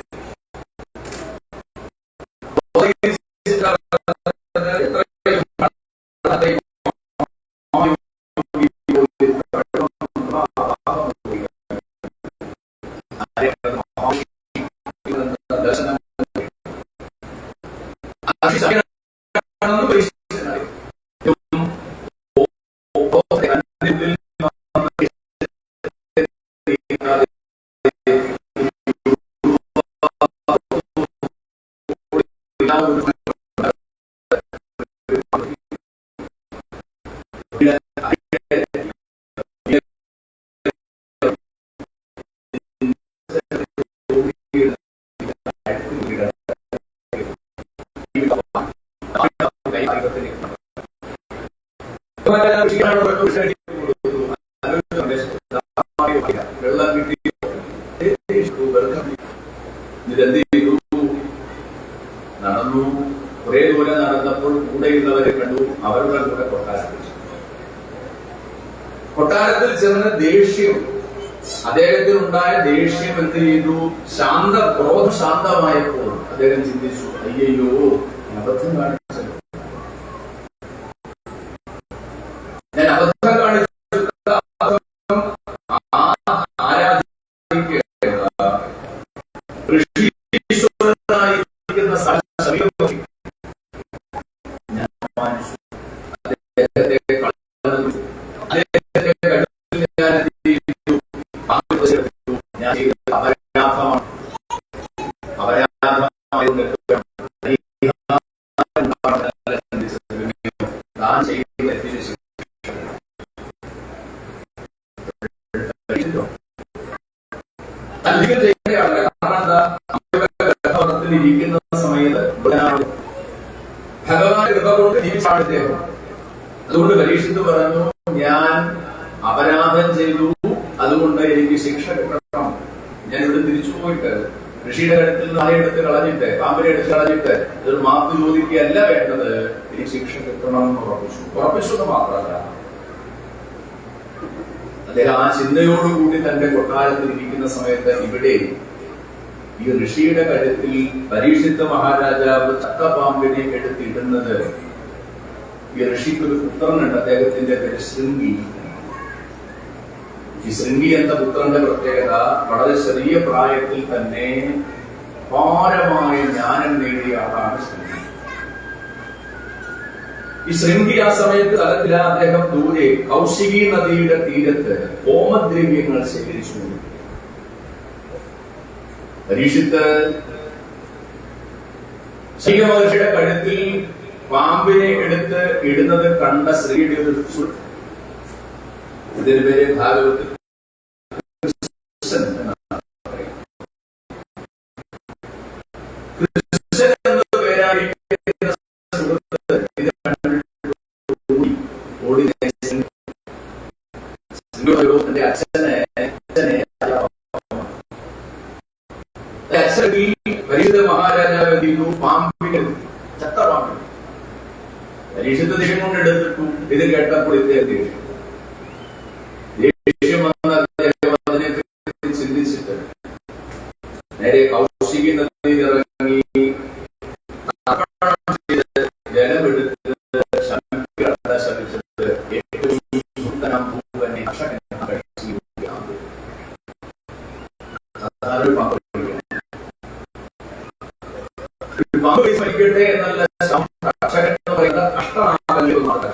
ചെയ്യുന്നവരെ കണ്ടു. അവരുടെ കൂടെ കൊട്ടാരത്തിൽ ചെന്ന് ദേഷ്യം, അദ്ദേഹത്തിനുണ്ടായ ദേഷ്യം എന്ത് ചെയ്തു? ക്രോധ ശാന്തമായപ്പോൾ അദ്ദേഹം ചിന്തിച്ചു, അയ്യോ അബദ്ധം കാണിച്ചല്ലോ, ഞാൻ അബദ്ധം കാണിച്ചു. ഇരിക്കുന്ന സമയത്ത് ഭഗവാൻ കൃപ കൊണ്ട് ജീവിച്ചാണ് അദ്ദേഹം. അതുകൊണ്ട് പരീക്ഷിത്ത് പറഞ്ഞു, ഞാൻ അപരാധം ചെയ്തു, അതുകൊണ്ട് എനിക്ക് ശിക്ഷ കിട്ടണം. ഞാൻ ഇവിടെ തിരിച്ചു പോയിട്ട് ഋഷിയുടെ കഴുത്തിൽ നായെടുത്ത് കളഞ്ഞിട്ട്, പാമ്പിനെ എടുത്ത് കളഞ്ഞിട്ട് ഇതൊരു മാപ്പ് ചോദിക്കുകയല്ല വേണ്ടത്, എനിക്ക് ശിക്ഷ കിട്ടണം എന്ന് ഉറപ്പിച്ചെന്ന് മാത്രമല്ല, അദ്ദേഹം ആ ചിന്തയോടുകൂടി തന്റെ കൊട്ടാരത്തിൽ ഇരിക്കുന്ന സമയത്ത് ഇവിടെ ഈ ഋഷിയുടെ കഴുത്തിൽ പരീക്ഷിത്ത മഹാരാജാവ് ചക്കപ്പാമ്പിനെ എടുത്തിടുന്നത്, ഈ ഋഷിക്കൊരു പുത്രനുണ്ട്, അദ്ദേഹത്തിന്റെ പേര് ശൃംഗി. ഈ ശൃംഗി എന്ന പുത്രന്റെ പ്രത്യേകത, വളരെ ചെറിയ പ്രായത്തിൽ തന്നെ അപാരമായ ജ്ഞാനം നേടിയ ആളാണ് ശൃംഗി. ഈ ശൃംഗി ആ സമയത്ത് തലത്തില അദ്ദേഹം ദൂരെ കൗശികി നദിയുടെ തീരത്ത് ഹോമദ്രവ്യങ്ങൾ ശേഖരിച്ചു. പരീക്ഷിത്ത് ശ്രീമഹർഷിയുടെ കഴുത്തിൽ പാമ്പിനെ എടുത്ത് ഇടുന്നത് കണ്ട സ്ത്രീയുടെ ഒരു ഇതിന് പേര് ഭാഗവത്തിൽ അച്ഛനെ പരീക്ഷിത മഹാരാജാവ് എന്തു? പാമ്പിനെ, ചത്ത പാമ്പിനെ പരീക്ഷിത ദേഷ്യം കൊണ്ട് എടുത്തിട്ടു. ഇത് കേട്ടപ്പോൾ ഇദ്ദേഹം ദേഷ്യം വന്ന അദ്ദേഹം അതിനെ ചിന്തിച്ചിട്ട് നേരെ കൗശികി നദിയിലിറങ്ങി ജലമെടുത്ത് ശമിച്ചത് ഏറ്റവും നൂതനം പൂവനെ സ്മരിക്കട്ടെ എന്നല്ല, കർഷകൻ എന്ന് പറയുന്നത് അഷ്ടനാഗല്യം എന്നാണ്.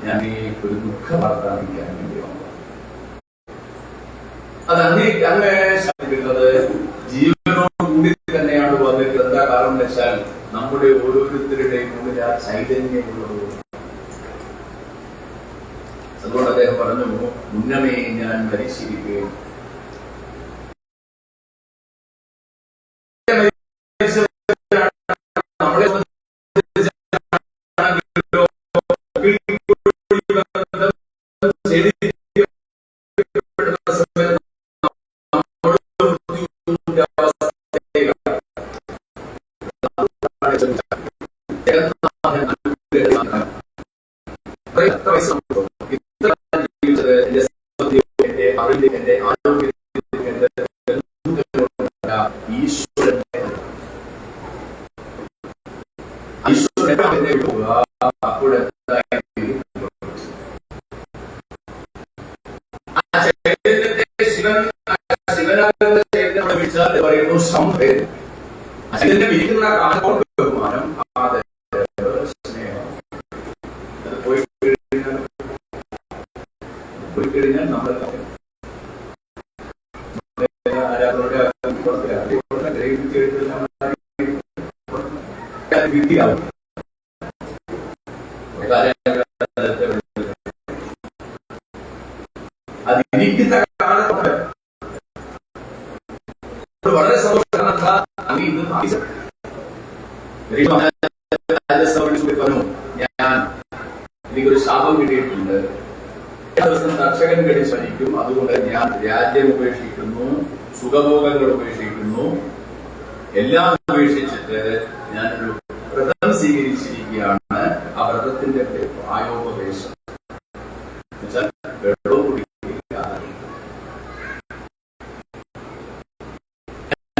ഞാൻ ഈ ഒരു ദുഃഖ വാർത്ത അറിയിക്കാൻ വേണ്ടി വന്നു. അത് അങ്ങ് ശാസിക്കുന്നത് ജീവനോട് കൂടി തന്നെയാണ് വന്നിട്ട്. എന്താ കാരണം എന്ന് വെച്ചാൽ നമ്മുടെ ഓരോരുത്തരുടെയും ഉള്ളിൽ ആ ചൈതന്യമുള്ളത്. അതുകൊണ്ട് അദ്ദേഹം പറഞ്ഞു, മുന്നമേ ഞാൻ മരിച്ചിരിക്കുകയും നമ്മളെ പറയുന്നു സംവേദന. അതിന്റെ വീട്ടിലുള്ള കാലത്തോട് ബഹുമാനം, സ്നേഹം. അത് പോയി കഴിഞ്ഞാൽ നമ്മൾ വിധിയാവും. അതിരിക്കുന്ന കാലത്തോട് വളരെ സന്തോഷമാണ്. ഞാൻ എനിക്കൊരു ശാപം കിട്ടിയിട്ടുണ്ട്. ദിവസം ദർശകൻ കഴിച്ചടിക്കും. അതുകൊണ്ട് ഞാൻ രാജ്യം ഉപേക്ഷിക്കുന്നു, സുഖഭോഗങ്ങൾ ഉപേക്ഷിക്കുന്നു, എല്ലാം ഉപേക്ഷിച്ചിട്ട് ഞാനൊരു വ്രതം സ്വീകരിച്ചിരിക്കുകയാണ്. ആ വ്രതത്തിന്റെ പ്രായോപദേശം വെള്ളവും കുടിക്കില്ല.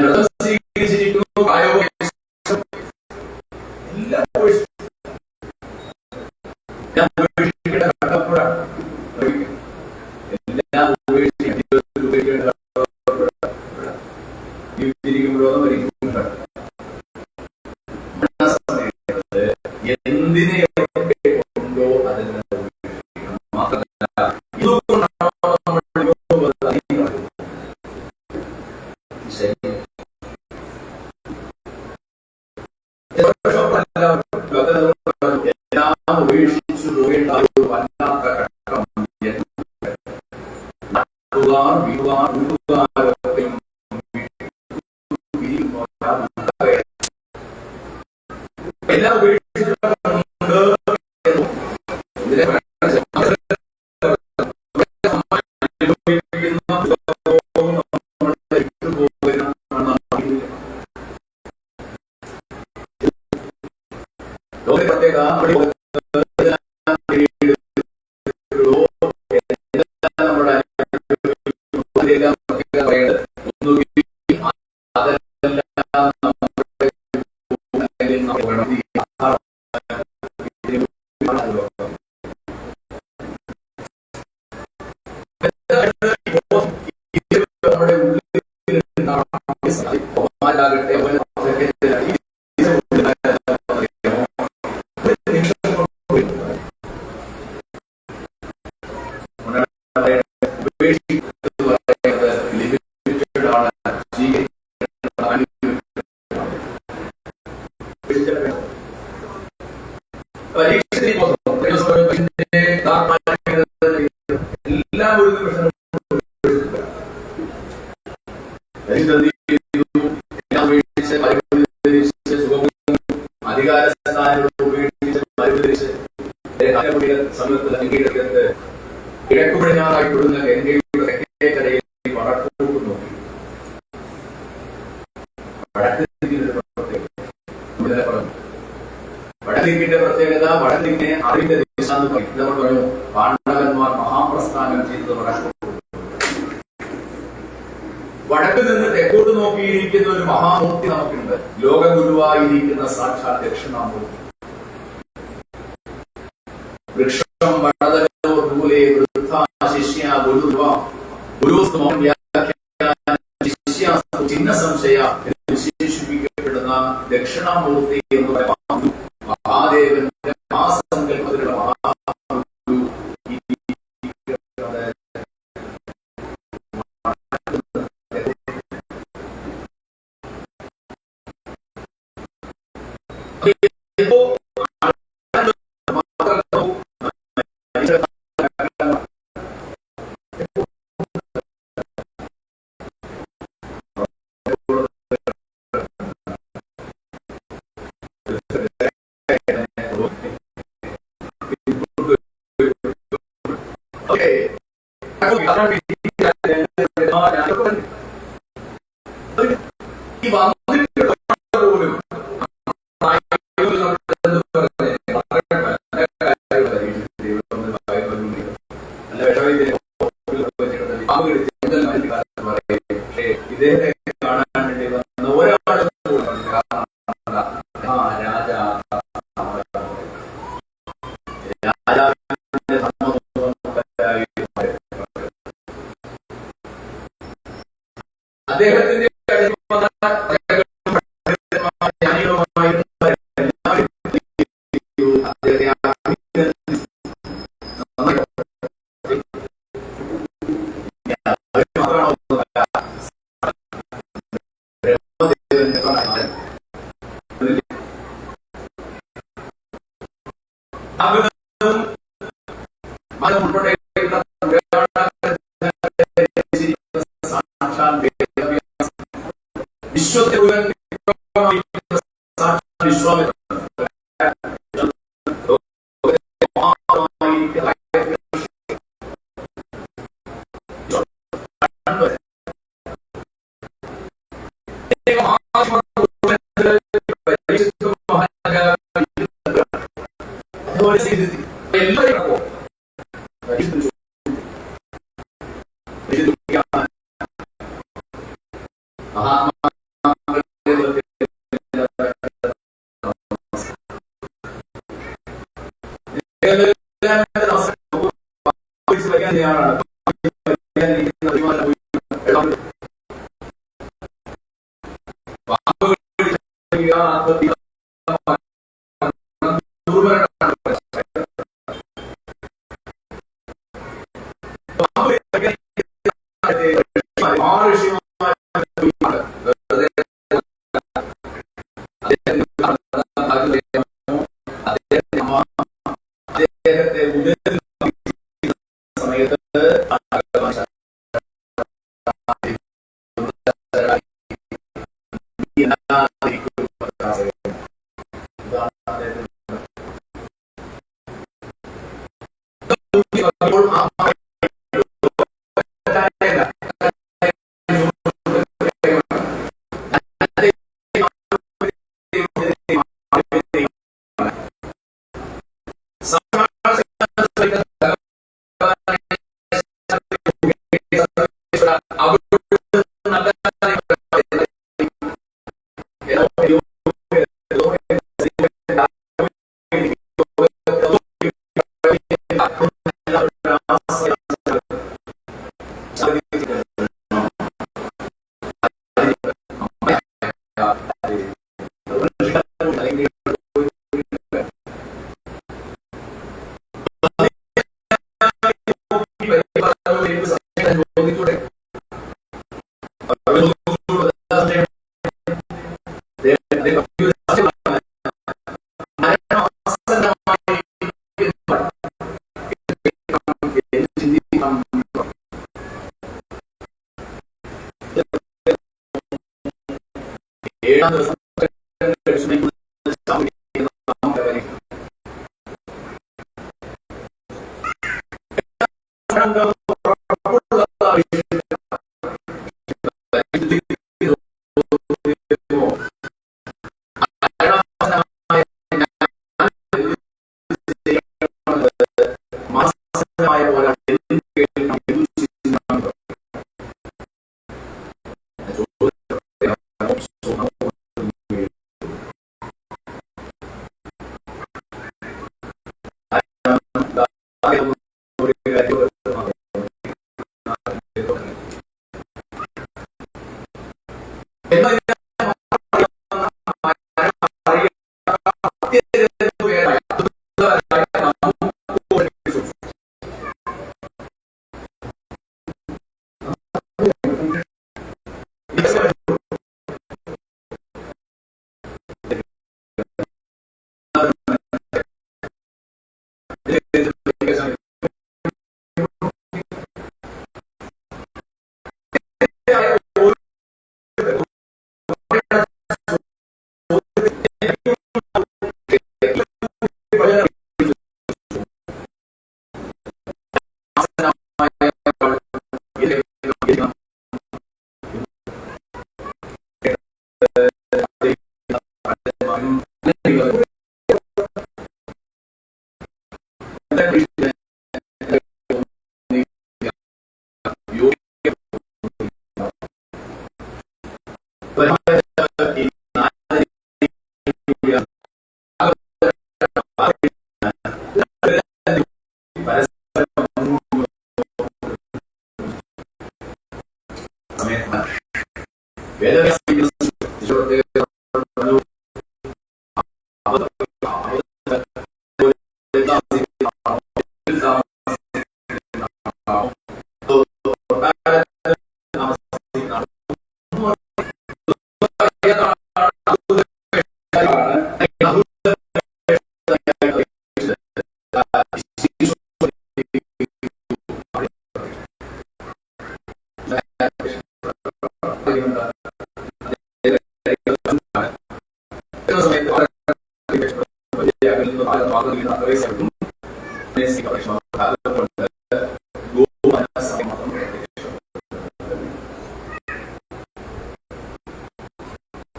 വ്രതം സ്വീകരിച്ചിരിക്കുന്നു, പ്രായോപദേശം എല്ലാം ഞാൻ ഉപേക്ഷിക്കേണ്ട കടപ്പുഴാണ്. എല്ലാം ഉപേക്ഷിക്കേണ്ട ജീവിച്ചിരിക്കുമ്പോഴോ സമയത്ത് എന്തിനെയൊക്കെ ഉണ്ടോ അതിനെ മാത്രമല്ല എല്ലാം ഉപേക്ഷിച്ചു പോകേണ്ട ഒരു വല്ലാത്ത ഘട്ടം എല്ലാം കിഴക്കു പടിഞ്ഞാറായിപ്പെടുന്ന ഗംഗയുടെ തെക്കേക്കരയിൽ വടക്കോട്ട് നോക്കി. വടക്കിന്റെ പ്രത്യേകത, വടക്കിനെ അറിവിന്റെ ദിശ എന്ന് പറയും. നമ്മൾ പറഞ്ഞു പാണ്ഡവന്മാർ മഹാപ്രസ്ഥാനം ചെയ്തത് വടക്കോട്ട്. വടക്ക് നിന്ന് തെക്കോട്ട് നോക്കിയിരിക്കുന്ന ഒരു മഹാമൂർത്തി നമുക്കുണ്ട്. ലോകഗുരുവായിരിക്കുന്ന സാക്ഷാത് ദക്ഷിണാമൂർത്തി. വൃക്ഷം വടതലോ ദൂരെ വൃദ്ധ ശിഷ്യ ഗുരു ശിഷ്യ ചിഹ്ന സംശയ എന്ന് വിശേഷിപ്പിക്കപ്പെടുന്ന ദക്ഷിണാമൂർത്തി എന്ന് പറയുന്ന മഹാദേവന്റെ മഹാസങ്കല്പത്തിലുള്ള ഇദ്ദേഹത്തെ കാണാൻ വേണ്ടി വന്ന ഒരാളും രാജാവിന്റെ അദ്ദേഹത്തിന്റെ വിശ്വത്തെ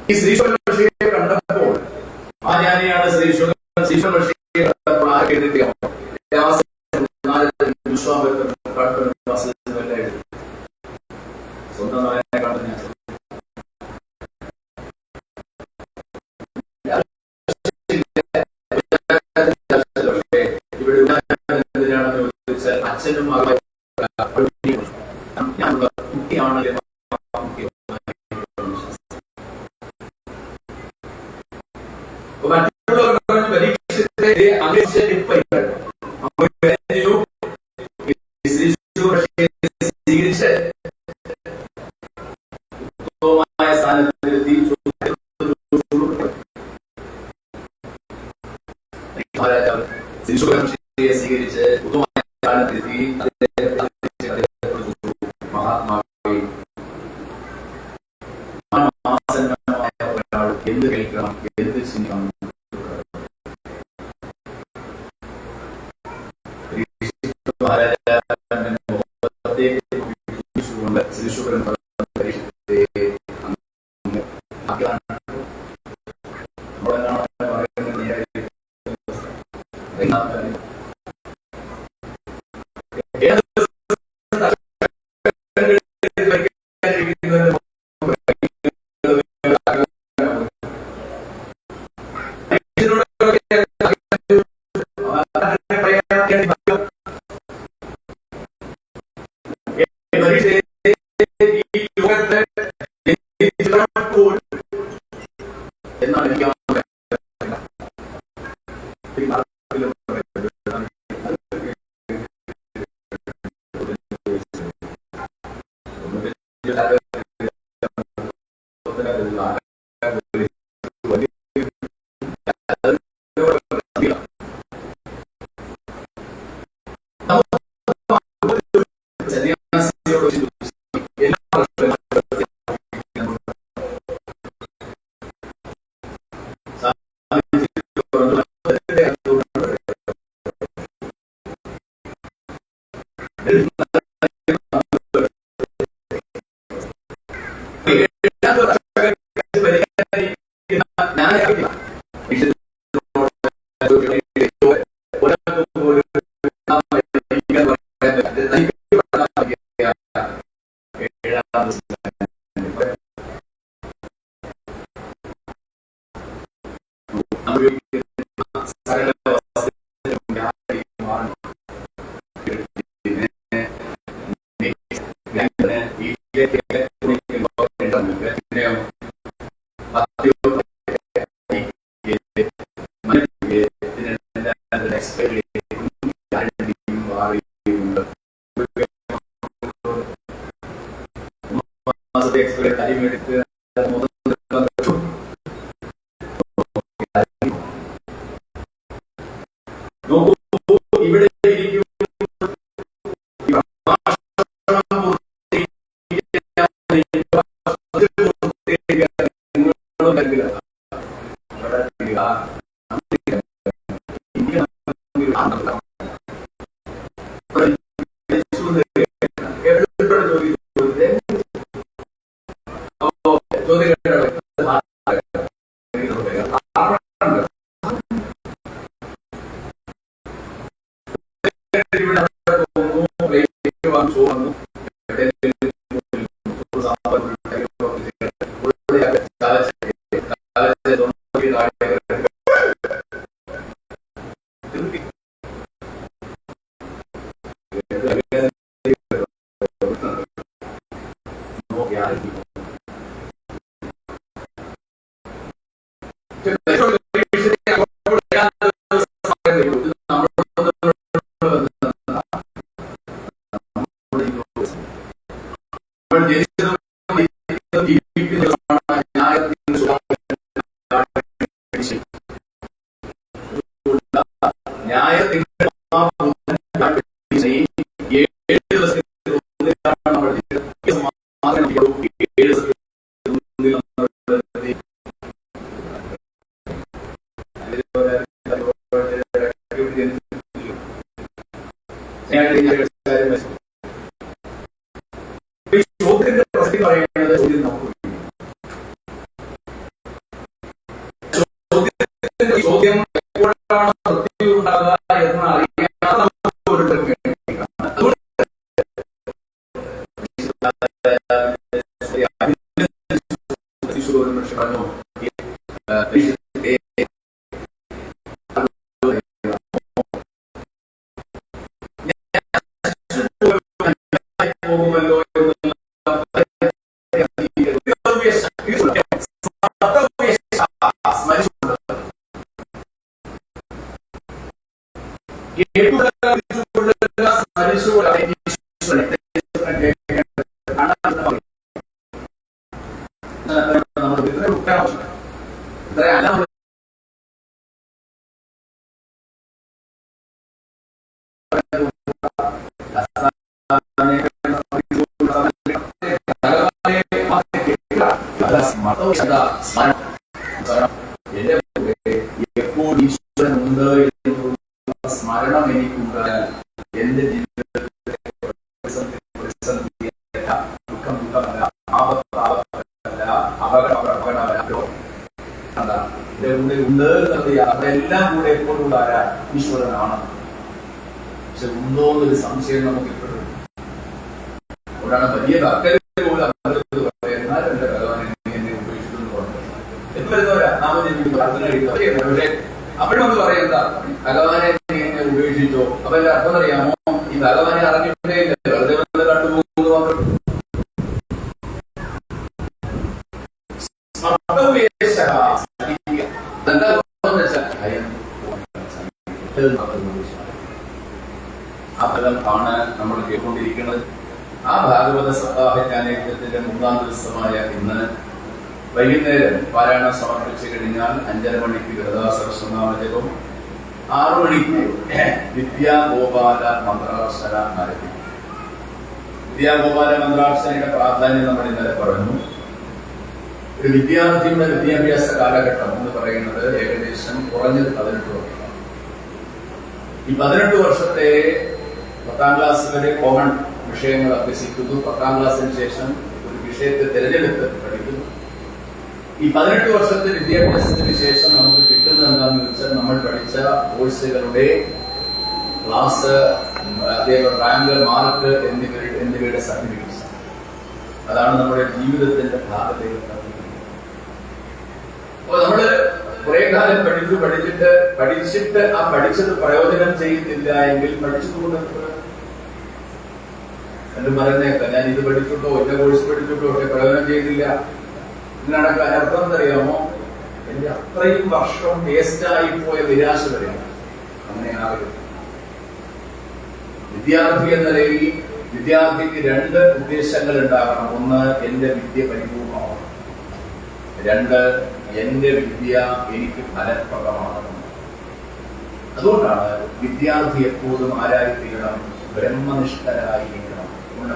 ഈ ശ്രീശ്വരൻ ബഷീറിനെ കണ്ടപ്പോൾ ആചാര്യാണ് ശ്രീശ്വരൻ ബഷീറിനെ കണ്ടപ്പോൾ ആ കേട്ടിരിക്കാം സ്വന്തം നായനെ കണ്ടു ഇവിടെ എന്തിനാണെന്ന് ചോദിച്ചാൽ അച്ഛനും മകളും ഞാനുള്ള കുട്ടിയാണല്ലേ പരീക്ഷത്തെ സ്വീകരിച്ച് ഉത്തമമായ സ്ഥാനത്തിലെത്തി സ്വീകരിച്ച് ഉത്തമമായ സ്ഥാനത്തെത്തി മഹാത്മാക്കളെ ഒരാൾ എന്ത് കേൾക്കണം എന്ത് ചിന്തിക്കണം ശ്രീശുക്രൻ എന്നാണ് എനിക്ക് ഇവിടെ ചോദ്യം എപ്പോഴാണ് പ്രത്യേകം ഉണ്ടാകുക എന്ന് അറിയാതെ പോകുമല്ലോ എപ്പോൾ ഈശ്വരനുണ്ട് എന്നുള്ള സ്മരണം എനിക്കുണ്ടായാൽ എന്റെ ജീവിതത്തിലെ ദുഃഖം ദുഃഖമല്ല, ആപത്ത് ആപത്തല്ല, അപകടമല്ലോ എന്റെ കൂടെ ഉണ്ട് എന്നറിയാം. അതെല്ലാം കൂടെ എപ്പോഴും ഉണ്ടായാ ഈശ്വരനാണ്. പക്ഷെ ഉണ്ടോ എന്നൊരു സംശയം നമുക്ക് ഇപ്പോഴും. അതുകൊണ്ടാണ് വലിയ ഭക്തരെ പോലും എന്നാലും എന്റെ ഭഗവാൻ എന്നെ ഉപേക്ഷിക്കുന്നു പറഞ്ഞു എന്നുവരുന്നവരാ നാമജപി പ്രാർത്ഥന കഴിക്കുന്നത്. പക്ഷെ അപ്പോഴൊന്ന് പറയുന്ന ഭഗവാനെ എന്നെ ഉപേക്ഷിച്ചോ, അപ്പൊ എന്റെ അർത്ഥം അറിയാമോ? ഈ ഭഗവാനെ അറിഞ്ഞിട്ടേ ഇല്ല, വെറുതെ കണ്ടുപോകുന്നു മാത്രം. ആ ഫലം ആണ് നമ്മൾ കേട്ടുകൊണ്ടിരിക്കുന്നത്. ആ ഭാഗവത സപ്താഹ ജ്ഞാനയജ്ഞത്തിന്റെ 3-ാം ദിവസമായ ഇന്ന് വൈകുന്നേരം പാരായണം സമർപ്പിച്ചു കഴിഞ്ഞാൽ 5:30 മണിക്ക് ഗരുഡാസഹസ്രനാമ ജപം, 6 മണിക്ക് വിദ്യാഗോപാല മന്ത്രാർച്ചന ആരംഭിക്കും. വിദ്യാഗോപാല മന്ത്രാർച്ചനയുടെ പ്രാധാന്യം നമ്മൾ ഇന്നലെ പറഞ്ഞു. ഒരു വിദ്യാർത്ഥിയുടെ വിദ്യാഭ്യാസ കാലഘട്ടം എന്ന് പറയുന്നത് ഏകദേശം കുറഞ്ഞത് 18 വർഷമാണ്. ഈ 18 വർഷത്തെ 10ാം ക്ലാസ് വരെ കോമൺ വിഷയങ്ങൾ അഭ്യസിക്കുന്നു. 10ാം ക്ലാസ്സിന് ശേഷം ഒരു വിഷയത്തെ തിരഞ്ഞെടുത്ത് പഠിക്കുന്നു. ഈ 18 വർഷത്തെ വിദ്യാഭ്യാസത്തിന് ശേഷം നമുക്ക് കിട്ടുന്നത് എന്താണെന്ന് വെച്ചാൽ നമ്മൾ പഠിച്ച കോഴ്സുകളുടെ ക്ലാസ്, അതേപോലെ റാങ്ക്, മാർക്ക് എന്നിവയുടെ സർട്ടിഫിക്കറ്റ്സ്. അതാണ് നമ്മുടെ ജീവിതത്തിന്റെ ഭാഗത്തേക്ക്. അപ്പൊ നമ്മള് കുറെ കാലം പഠിച്ചിട്ട് ആ പഠിച്ചത് പ്രയോജനം ചെയ്യുന്നില്ല എങ്കിൽ പഠിച്ചതുകൊണ്ട് എന്ന് പറയുന്നേക്കാം. ഞാൻ ഇത് പഠിച്ചിട്ടോ എന്റെ കോഴ്സ് പഠിച്ചിട്ടോ പക്ഷെ പ്രയോജനം ചെയ്യുന്നില്ല ഇതിനടക്കം അനർത്ഥം എന്തറിയാമോ? എന്റെ അത്രയും വർഷം വേസ്റ്റായി പോയ നിരാശ വരെയാണ്. അങ്ങനെ ആകരുത്. വിദ്യാർത്ഥി എന്ന നിലയിൽ വിദ്യാർത്ഥിക്ക് 2 ഉദ്ദേശങ്ങൾ ഉണ്ടാകണം. ഒന്ന്, എന്റെ വിദ്യ പരിപൂർണമാകണം. 2, എന്റെ വിദ്യ എനിക്ക് ഫലപ്രദമാകണം. അതുകൊണ്ടാണ് വിദ്യാർത്ഥി എപ്പോഴും ആരായിത്തീരണം? ബ്രഹ്മനിഷ്ഠരായിരിക്കണം.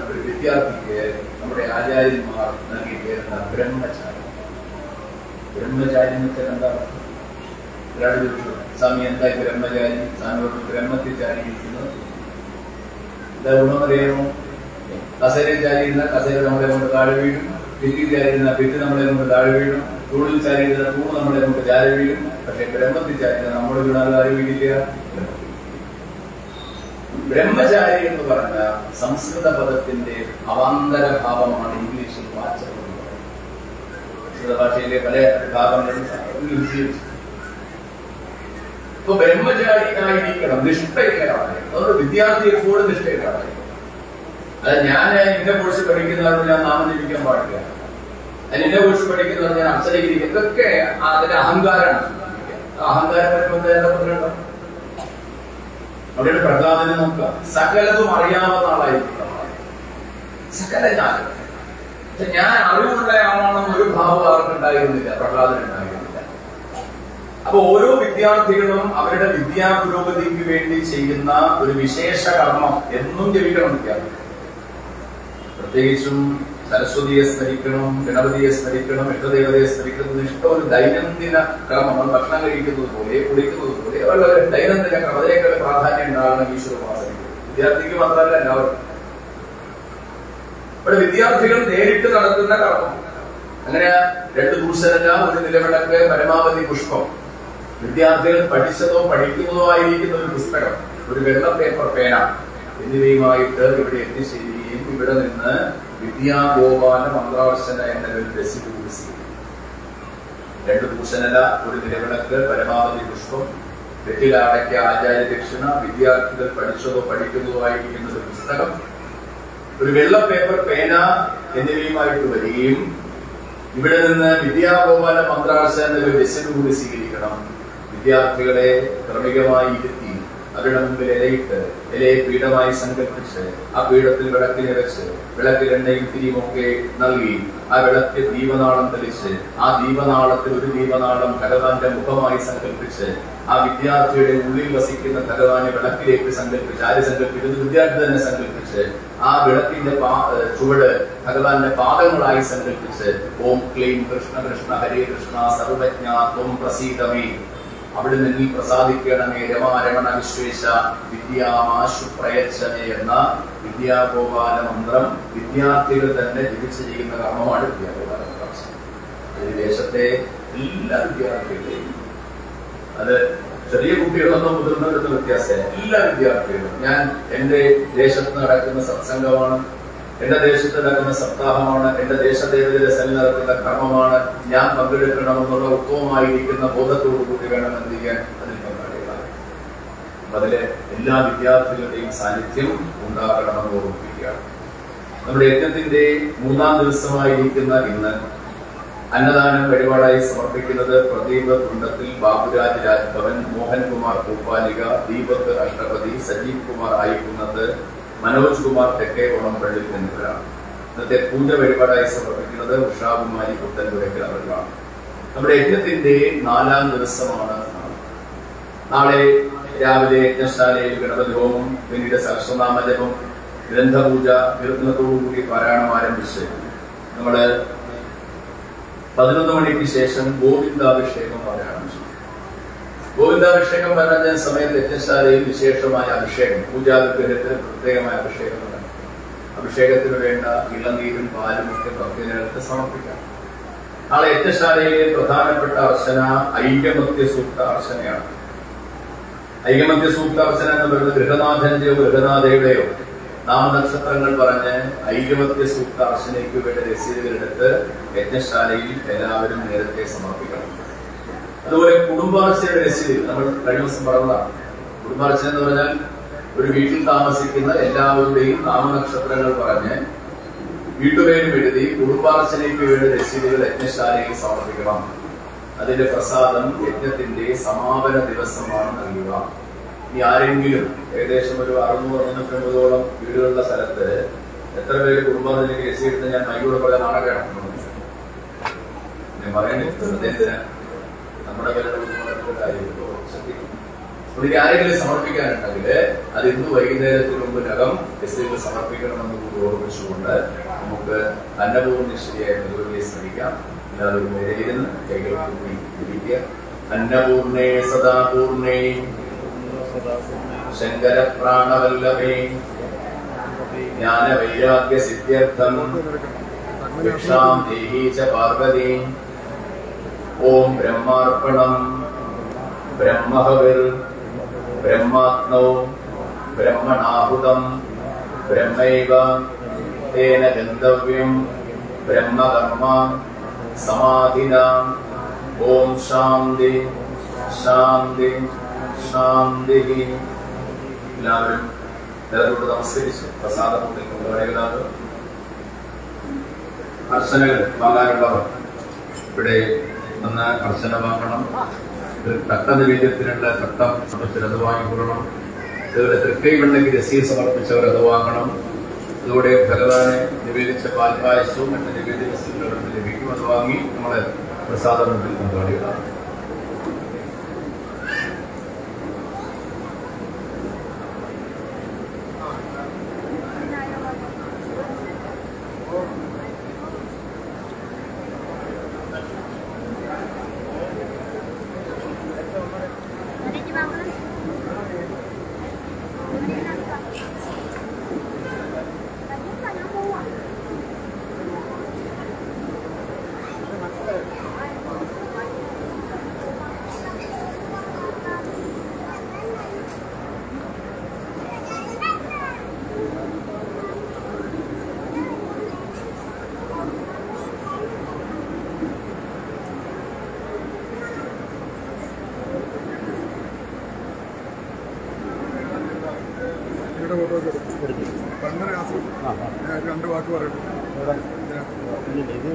ഒരു വിദ്യാർത്ഥിക്ക് നമ്മുടെ ആചാര്യന്മാർ നൽകി തരുന്ന ബ്രഹ്മചാരി. ബ്രഹ്മചാരി എന്ന് വെച്ചാൽ എന്താ? ഒരാൾ ചോദിച്ചു, സ്വാമി എന്തായി ബ്രഹ്മചാരി? സ്വാമിയോട് ബ്രഹ്മത്തിൽ ചാരിയിരിക്കുന്നത് എന്താ ഗുണമെന്നറിയാമോ? കസേരയിൽ ചാരിയിരുന്ന കസേര നമ്മളെ കൊണ്ട് താഴെ വീഴും, ഭിത്തിയിൽ ചാരിയിരുന്ന ഭിത്തി നമ്മളെ കൊണ്ട് താഴെ വീഴും, തൂണിൽ ചാരിയിരുന്ന തൂണ് നമ്മളെ കൊണ്ട് ചാരി വീഴും. പക്ഷെ ബ്രഹ്മത്തിൽ ചാരിയിരുന്ന നമ്മൾ വീണാൽ ആരും വീഴില്ല. ബ്രഹ്മചാരി എന്ന് പറഞ്ഞ സംസ്കൃത പദത്തിന്റെ അവാന്തര ഭാവമാണ് ഇംഗ്ലീഷിൽ വാച്ചകം എന്ന് പറയുന്നത്. സംസ്കൃത ഭാഷയിലെ പല ഭാവങ്ങളും ഇപ്പൊ ബ്രഹ്മചാരിയായിരിക്കണം, നിഷ്ഠയില്ലാതായി. അതുകൊണ്ട് വിദ്യാർത്ഥി എപ്പോഴും നിഷ്ഠയില്ലാതായി. അത് ഞാൻ എന്നെ കുറിച്ച് പഠിക്കുന്നവരോട് ഞാൻ നാമം ജപിക്കാൻ പാടില്ല, ഞാൻ എന്നെ കുറിച്ച് പഠിക്കുന്നവർ ഞാൻ അക്ഷരഗിരിക്കും, ഇതൊക്കെ അതിന്റെ അഹങ്കാരമാണ്. അഹങ്കാരം വരുമ്പോൾ അവിടെ പ്രഹ്ലാദനെ നോക്കുക, സകലതും അറിയാവുന്ന ആളായിരിക്കും. സകല ജ്ഞാനം, പക്ഷെ ഞാൻ അറിവുള്ള ആളാണെന്ന് ഒരു ഭാവം അവർക്കുണ്ടായിരുന്നില്ല, പ്രഹ്ലാദനുണ്ടായിരുന്നില്ല. അപ്പൊ ഓരോ വിദ്യാർത്ഥികളും അവരുടെ വിദ്യാ പുരോഗതിക്ക് വേണ്ടി ചെയ്യുന്ന ഒരു വിശേഷ കർമ്മം എന്നും ജപിക്കണം വിദ്യാർത്ഥി. പ്രത്യേകിച്ചും സരസ്വതിയെ സ്മരിക്കണം, ഗണപതിയെ സ്മരിക്കണം, ഇഷ്ടദേവതയെ സ്മരിക്കുന്നത് ഇഷ്ടം ഒരു ദൈനംദിന ക്രമം. നമ്മൾ ഭക്ഷണം കഴിക്കുന്നത് പോലെ, കുടിക്കുന്നത് പോലെ അവരുടെ ദൈനംദിന ക്രമതയേക്കാൾ പ്രാധാന്യം ഉണ്ടാകണം ഈശ്വരോപാസനയ്ക്ക്. വിദ്യാർത്ഥിക്ക് മാത്രമല്ല എല്ലാവർക്കും. ഇവിടെ വിദ്യാർത്ഥികൾ നേരിട്ട് നടത്തുന്ന കർമ്മം അങ്ങനെ 2 ദൂഷനല്ല, 1 നിലവിളക്ക്, പരമാവധി പുഷ്പം. വിദ്യാർത്ഥികൾ പഠിച്ചതോ പഠിക്കുന്നതോ ആയിരിക്കുന്ന ഒരു പുസ്തകം, ഒരു വെള്ള പേപ്പർ, പേന എന്നിവയുമായിട്ട് ഇവിടെ എത്തിച്ചേരുകയും ഇവിടെ നിന്ന് വിദ്യാഗോപാല മന്ത്രാർച്ചന എന്ന ഒരു രസികൂടി 2 ദൂഷനല, 1 നിലവിളക്ക്, പരമാവധി പുഷ്പം, വെറ്റിലാടയ്ക്ക് ആചാര്യ ദക്ഷിണ, വിദ്യാർത്ഥികൾ പഠിച്ചതോ പഠിക്കുന്നതോ ആയിരിക്കുന്ന ഒരു പുസ്തകം, ഒരു വെള്ള പേപ്പർ, പേന എന്നിവയുമായിട്ട് വരികയും ഇവിടെ നിന്ന് വിദ്യാഗോപാല മന്ത്രാർച്ചന എന്ന ഒരു രസികൂടി സ്വീകരിക്കണം. വിദ്യാർത്ഥികളെ ക്രമികമായി ഇരുത്തി അവരുടെ മുമ്പിൽ ഇലയിട്ട്, ഇലയെ പീഠമായി സങ്കല്പിച്ച് ആ പീഠത്തിൽ വിളക്കിനെ വെച്ച് വിളക്കിൽ എണ്ണയും തിരിയുമൊക്കെ നൽകി ആ വിളക്ക് ദീപനാളം തെളിച്ച് ആ ദീപനാളത്തിൽ ഒരു ദീപനാളം ഭഗവാന്റെ മുഖമായി സങ്കല്പിച്ച് ആ വിദ്യാർത്ഥിയുടെ ഉള്ളിൽ വസിക്കുന്ന ഭഗവാനെ വിളക്കിലേക്ക് സങ്കല്പിച്ച്, ആര് സങ്കല്പിക്കുന്നത്? വിദ്യാർത്ഥി തന്നെ സങ്കല്പിച്ച് ആ വിളക്കിന്റെ ചുവട് ഭഗവാന്റെ പാദങ്ങളായി സങ്കല്പിച്ച് ഓം ക്ലീം കൃഷ്ണ കൃഷ്ണ ഹരേ കൃഷ്ണ സർവജ്ഞ ത്വം പ്രസീദമേ, അവിടെ നിന്നിൽ പ്രസാദിക്കണമേ രമാരമണ വിശ്വേശ വിദ്യാമാശു പ്രയച്ഛനേ എന്ന വിദ്യാഗോപാല മന്ത്രം വിദ്യാർത്ഥികൾ തന്നെ ജപിച്ച് ചെയ്യുന്ന കർമ്മമാണ് വിദ്യാഗോപാല മന്ത്രം. ഈ ദേശത്തെ എല്ലാ വിദ്യാർത്ഥികളെയും, അത് ചെറിയ കുട്ടികളൊന്നും മുതിർന്നവരുടെ വ്യത്യാസമില്ല, എല്ലാ വിദ്യാർത്ഥികളും. ഞാൻ എന്റെ ദേശത്ത് നടക്കുന്ന സത്സംഗമാണ്, എന്റെ ദേശത്ത് നടക്കുന്ന സപ്താഹമാണ്, എന്റെ ദേശദേവതയുടെ സെൽ നടത്തുന്ന കർമ്മമാണ്, ഞാൻ പങ്കെടുക്കണമെന്നുള്ള ഉത്തമമായിരിക്കുന്ന ബോധത്തോടു കൂടി വേണം എന്ത് ചെയ്യാൻ, അതിൽ പങ്കാളികളാണ്. അതിലെ എല്ലാ വിദ്യാർത്ഥികളുടെയും സാന്നിധ്യം ഉണ്ടാകണമെന്ന് ഓർമ്മിപ്പിക്കുകയാണ്. നമ്മുടെ യജ്ഞത്തിന്റെ 3ാം ദിവസമായിരിക്കുന്ന ഇന്ന് അന്നദാനം വഴിപാടായി സമർപ്പിക്കുന്നത് പ്രദീപ് കുണ്ടത്തിൽ, ബാബുരാജ് രാജ്ഭവൻ, മോഹൻകുമാർ പൂപ്പാലിക, ദീപക് അഷ്ടപതി, സജീവ് കുമാർ ആയിക്കുന്നത്, മനോജ് കുമാർ തെക്കേകോണംപള്ളി എന്നിവരാണ്. ഇന്നത്തെ പൂജ വഴിപാടായി സമർപ്പിക്കുന്നത് ഉഷാകുമാരി പുത്തൻപുരയ്ക്കൽ അവരാണ്. നമ്മുടെ യജ്ഞത്തിന്റെ 4ാം ദിവസമാണ് നാളെ. രാവിലെ യജ്ഞശാലയിൽ ഗണപതി ഹോമം, പിന്നീട് സഹസ്രനാമജപം, ഗ്രന്ഥപൂജ, കീർത്തനത്തോടുകൂടി പാരായണം ആരംഭിച്ച് നമ്മള് 11 മണിക്ക് ശേഷം ഗോവിന്ദാഭിഷേകം പാരായണം ചെയ്യും. ഗോവിന്ദാഭിഷേകം പറഞ്ഞ സമയത്ത് യജ്ഞശാലയിൽ വിശേഷമായ അഭിഷേകം, പൂജാവിഗ്രഹത്തിന് പ്രത്യേകമായ അഭിഷേകം നടക്കും. അഭിഷേകത്തിന് വേണ്ട ഇളനീരും പാലും ഒക്കെ ഭക്തജനങ്ങൾക്ക് സമർപ്പിക്കാം. നാളെ യജ്ഞശാലയിലെ പ്രധാനപ്പെട്ട അർച്ചന ഐകമത്യ സൂക്ത അർച്ചനയാണ്. ഐകമത്യ സൂക്ത അർച്ചന എന്ന് പറയുന്നത് ഗൃഹനാഥന്റെയോ ഗൃഹനാഥയുടെയോ നാമനക്ഷത്രങ്ങൾ പറഞ്ഞ് ഐകമത്യ സൂക്ത അർച്ചനയ്ക്ക് വേണ്ട രസീതുകളെടുത്ത് യജ്ഞശാലയിൽ എല്ലാവരും നേരത്തെ സമർപ്പിക്കണം. അതുപോലെ കുടുംബാർച്ചനയുടെ രസീത് നമ്മൾ കഴിഞ്ഞ ദിവസം പറഞ്ഞതാണ്. കുടുംബാർച്ചന എന്ന് പറഞ്ഞാൽ ഒരു വീട്ടിൽ താമസിക്കുന്ന എല്ലാവരുടെയും നാമനക്ഷത്രങ്ങൾ പറഞ്ഞ് വീട്ടുപേരും എഴുതി കുടുംബാർച്ചനയ്ക്ക് വേണ്ട രസീതുകൾ യജ്ഞശാലയിൽ സമർപ്പിക്കണം. അതിന്റെ പ്രസാദം യജ്ഞത്തിന്റെ സമാപന ദിവസമാണ് നൽകുക. ഇനി ആരെങ്കിലും ഏകദേശം ഒരു 600-650 വീടുകളുടെ സ്ഥലത്ത് എത്ര പേര് കുടുംബാർച്ചനയ്ക്ക് രസീതെടുത്ത് ഞാൻ മൈകൂടെ പോലെ നാടകമാണ് ഞാൻ പറയുന്നത്. നമ്മുടെ പേരുടെ കാര്യം ഇനി ആരെങ്കിലും സമർപ്പിക്കാനുണ്ടെങ്കിൽ അത് ഇന്ന് വൈകുന്നേരത്തിന് മുമ്പിനകം എസ്ഐകൾ സമർപ്പിക്കണമെന്ന് കൂടി ഓർമ്മിച്ചുകൊണ്ട് നമുക്ക് അന്നപൂർണേശ്വരിയായ ഭഗവതിയെ സ്മരിക്കാം. എല്ലാവരും നേരെയിരുന്ന് കൈകൾ കൂടി ഇരിക്കുക. അന്നപൂർണേ സദാപൂർണേ ശങ്കര പ്രാണവല്ലഭേ ജ്ഞാന വൈരാഗ്യ സിദ്ധ്യർത്ഥം ഭിക്ഷാം ദേഹി ച പാർവതി. ഓം ബ്രഹ്മാർപ്പണം ബ്രഹ്മഹവിർ ബ്രഹ്മാത്മൗ ബ്രഹ്മണാഹുതം ബ്രഹ്മൈവ തേന ഗന്ധവ്യം ബ്രഹ്മകർമ്മ സമാധിന. ഓം ശാന്തി ശാന്തി ശാന്തി. എല്ലാവരും നിലത്തോട്ട് നമസ്കരിച്ച് പ്രസാദം കൊണ്ടുവരേണ്ടത്. അർച്ചനകൾ വാങ്ങാനുള്ളവർ ഇവിടെ നിന്ന് അർച്ചന വാങ്ങണം. തട്ട നിവേദ്യത്തിനുള്ള തട്ടം സമർപ്പിച്ചത് അത് വാങ്ങിക്കൊള്ളണം. അതുപോലെ തൃക്കൈവെണ്ണയ്ക്ക് രസീത് സമർപ്പിച്ചവർ അത് വാങ്ങണം. അതുകൂടെ ഭഗവാനെ നിവേദിച്ച പാൽപായസവും മറ്റ് നിവേദ്യ വസ്തുക്കളും ലഭിക്കും. അത് വാങ്ങി നമ്മളെ പ്രസാദത്തിൽ പങ്കാളികളാണ്. ഞാൻ 2 വാക്ക് പറയട്ടെ. ഇത്